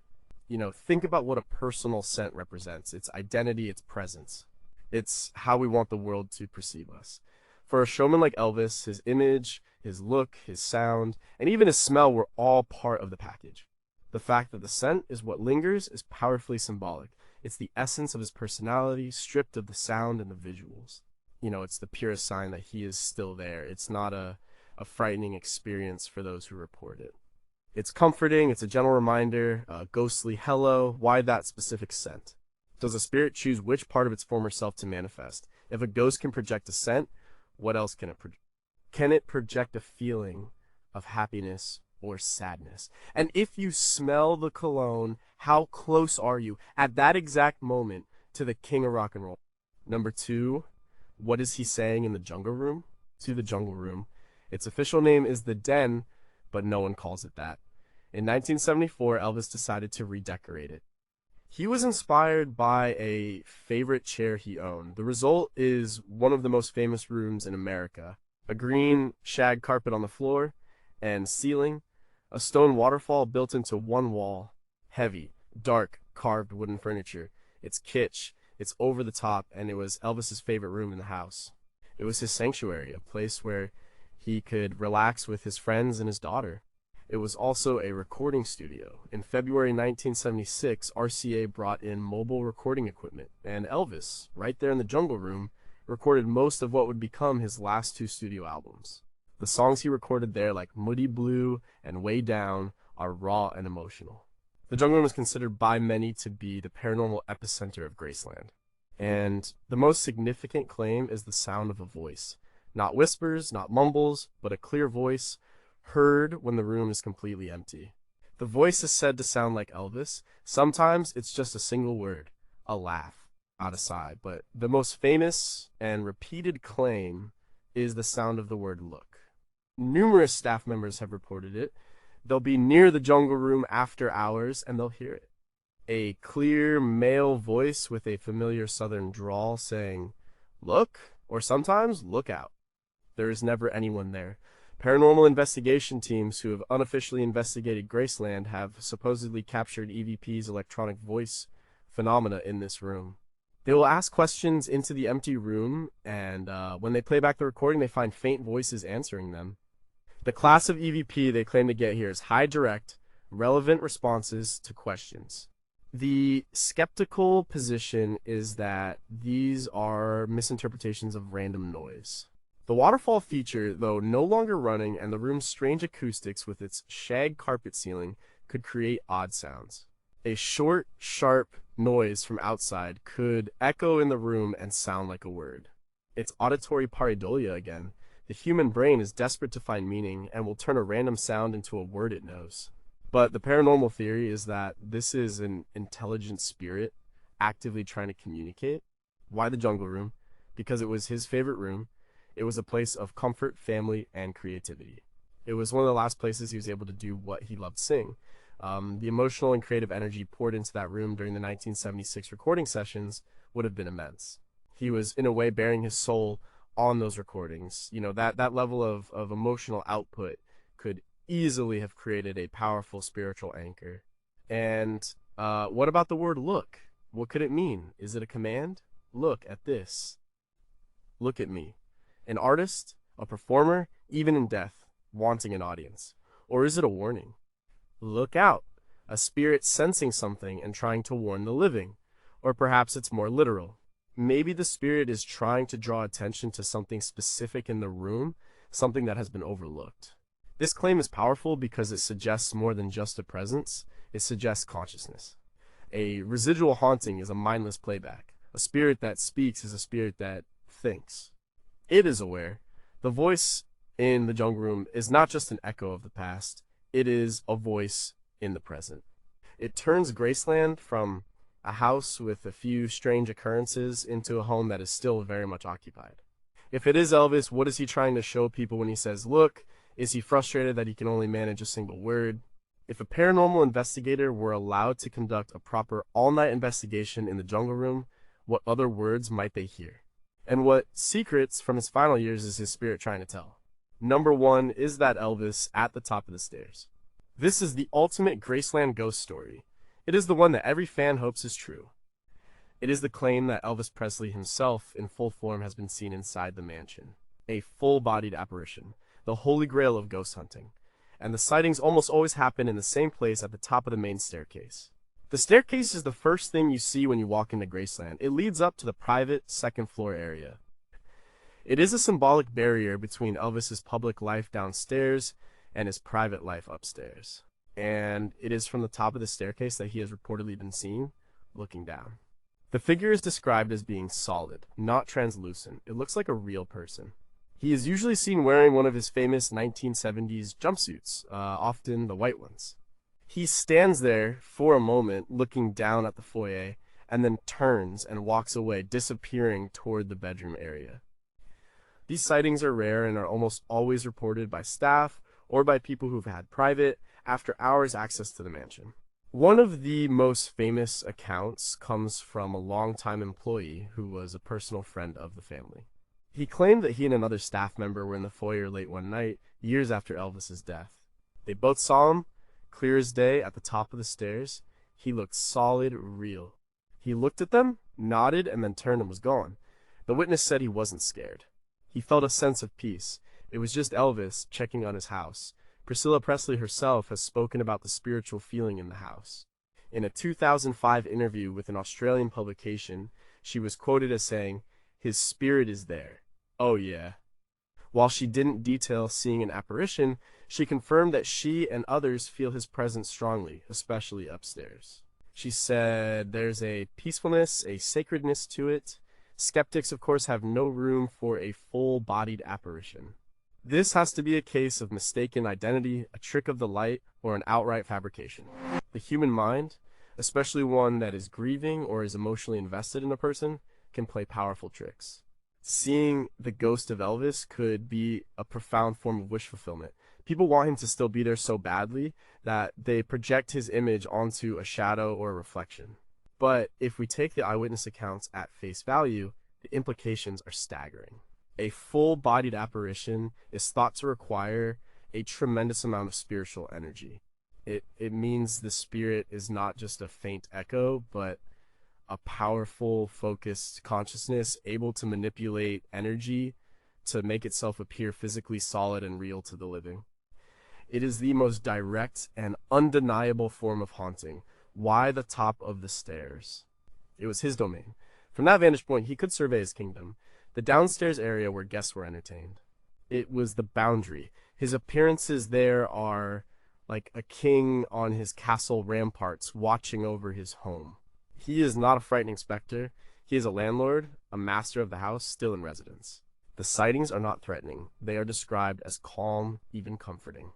Think about what a personal scent represents. Its identity, its presence. It's how we want the world to perceive us. For a showman like Elvis, his image, his look, his sound, and even his smell were all part of the package. The fact that the scent is what lingers is powerfully symbolic. It's the essence of his personality, stripped of the sound and the visuals. It's the purest sign that he is still there. It's not a frightening experience for those who report it. It's comforting, it's a gentle reminder, a ghostly hello. Why that specific scent? Does a spirit choose which part of its former self to manifest? If a ghost can project a scent, what else can it project? Can it project a feeling of happiness or sadness? And if you smell the cologne, how close are you at that exact moment to the king of rock and roll? Number 2, what is he saying in the jungle room? To the jungle room. Its official name is the Den, but no one calls it that. In 1974, Elvis decided to redecorate it. He was inspired by a favorite chair he owned. The result is one of the most famous rooms in America. A green shag carpet on the floor and ceiling, a stone waterfall built into one wall. Heavy, dark, carved wooden furniture. It's kitsch, it's over the top, and it was Elvis's favorite room in the house. It was his sanctuary, a place where he could relax with his friends and his daughter. It was also a recording studio. In February 1976, RCA brought in mobile recording equipment, and Elvis, right there in the jungle room, recorded most of what would become his last 2 studio albums. The songs he recorded there, like Moody Blue and Way Down, are raw and emotional. The jungle room is considered by many to be the paranormal epicenter of Graceland. And the most significant claim is the sound of a voice. Not whispers, not mumbles, but a clear voice, heard when the room is completely empty. The voice is said to sound like Elvis. Sometimes it's just a single word, a laugh, not a sigh. But the most famous and repeated claim is the sound of the word look. Numerous staff members have reported it. They'll be near the jungle room after hours and they'll hear it. A clear male voice with a familiar southern drawl saying, "Look," or sometimes "look out." There is never anyone there. Paranormal investigation teams who have unofficially investigated Graceland have supposedly captured EVP's electronic voice phenomena in this room. They will ask questions into the empty room, and when they play back the recording, they find faint voices answering them. The class of EVP they claim to get here is high direct, relevant responses to questions. The skeptical position is that these are misinterpretations of random noise. The waterfall feature, though no longer running, and the room's strange acoustics with its shag carpet ceiling could create odd sounds. A short, sharp noise from outside could echo in the room and sound like a word. It's auditory pareidolia again. The human brain is desperate to find meaning and will turn a random sound into a word it knows. But the paranormal theory is that this is an intelligent spirit actively trying to communicate. Why the jungle room? Because it was his favorite room. It was a place of comfort, family, and creativity. It was one of the last places he was able to do what he loved seeing. The emotional and creative energy poured into that room during the 1976 recording sessions would have been immense. He was, in a way, bearing his soul on those recordings. You know, that level of emotional output could easily have created a powerful spiritual anchor. And what about the word look? What could it mean? Is it a command? Look at this. Look at me. An artist, a performer, even in death, wanting an audience. Or is it a warning? Look out. A spirit sensing something and trying to warn the living. Or perhaps it's more literal. Maybe the spirit is trying to draw attention to something specific in the room, something that has been overlooked. This claim is powerful because it suggests more than just a presence. It suggests consciousness. A residual haunting is a mindless playback. A spirit that speaks is a spirit that thinks. It is aware. The voice in the jungle room is not just an echo of the past. It is a voice in the present. It turns Graceland from a house with a few strange occurrences into a home that is still very much occupied. If it is Elvis, what is he trying to show people when he says, look? Is he frustrated that he can only manage a single word? If a paranormal investigator were allowed to conduct a proper all-night investigation in the jungle room, what other words might they hear? And what secrets from his final years is his spirit trying to tell? Number one is that Elvis at the top of the stairs. This is the ultimate Graceland ghost story. It is the one that every fan hopes is true. It is the claim that Elvis Presley himself in full form has been seen inside the mansion. A full-bodied apparition, the holy grail of ghost hunting. And the sightings almost always happen in the same place at the top of the main staircase. The staircase is the first thing you see when you walk into Graceland. It leads up to the private second floor area. It is a symbolic barrier between Elvis's public life downstairs and his private life upstairs. And it is from the top of the staircase that he has reportedly been seen, looking down. The figure is described as being solid, not translucent. It looks like a real person. He is usually seen wearing one of his famous 1970s jumpsuits, often the white ones. He stands there for a moment, looking down at the foyer, and then turns and walks away, disappearing toward the bedroom area. These sightings are rare and are almost always reported by staff or by people who've had private, after-hours access to the mansion. One of the most famous accounts comes from a longtime employee who was a personal friend of the family. He claimed that he and another staff member were in the foyer late one night, years after Elvis's death. They both saw him, clear as day, at the top of the stairs. He looked solid, real. He looked at them, nodded, and then turned and was gone. The witness said he wasn't scared. He felt a sense of peace. It was just Elvis checking on his house. Priscilla Presley herself has spoken about the spiritual feeling in the house. In a 2005 interview with an Australian publication, she was quoted as saying, "His spirit is there. Oh yeah." While she didn't detail seeing an apparition, she confirmed that she and others feel his presence strongly, especially upstairs. She said there's a peacefulness, a sacredness to it. Skeptics, of course, have no room for a full-bodied apparition. This has to be a case of mistaken identity, a trick of the light, or an outright fabrication. The human mind, especially one that is grieving or is emotionally invested in a person, can play powerful tricks. Seeing the ghost of Elvis could be a profound form of wish fulfillment. People want him to still be there so badly that they project his image onto a shadow or a reflection. But if we take the eyewitness accounts at face value, the implications are staggering. A full-bodied apparition is thought to require a tremendous amount of spiritual energy. It means the spirit is not just a faint echo, but a powerful, focused consciousness able to manipulate energy to make itself appear physically solid and real to the living. It is the most direct and undeniable form of haunting. Why the top of the stairs? It was his domain. From that vantage point, he could survey his kingdom, the downstairs area where guests were entertained. It was the boundary. His appearances there are like a king on his castle ramparts watching over his home. He is not a frightening specter. He is a landlord, a master of the house, still in residence. The sightings are not threatening. They are described as calm, even comforting.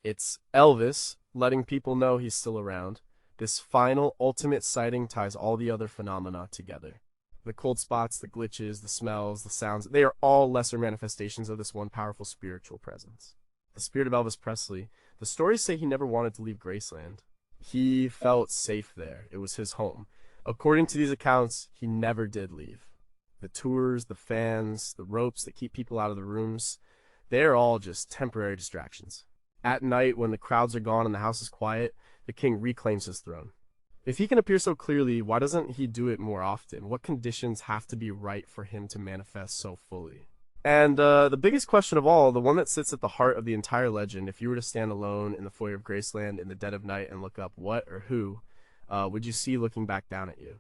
It's Elvis letting people know he's still around. This final, ultimate sighting ties all the other phenomena together. The cold spots, the glitches, the smells, the sounds, they are all lesser manifestations of this one powerful spiritual presence. The spirit of Elvis Presley, the stories say he never wanted to leave Graceland. He felt safe there. It was his home. According to these accounts, he never did leave. The tours, the fans, the ropes that keep people out of the rooms, they're all just temporary distractions. At night, when the crowds are gone and the house is quiet, the king reclaims his throne. If he can appear so clearly, why doesn't he do it more often? What conditions have to be right for him to manifest so fully? And the biggest question of all, the one that sits at the heart of the entire legend, if you were to stand alone in the foyer of Graceland in the dead of night and look up what or who would you see looking back down at you?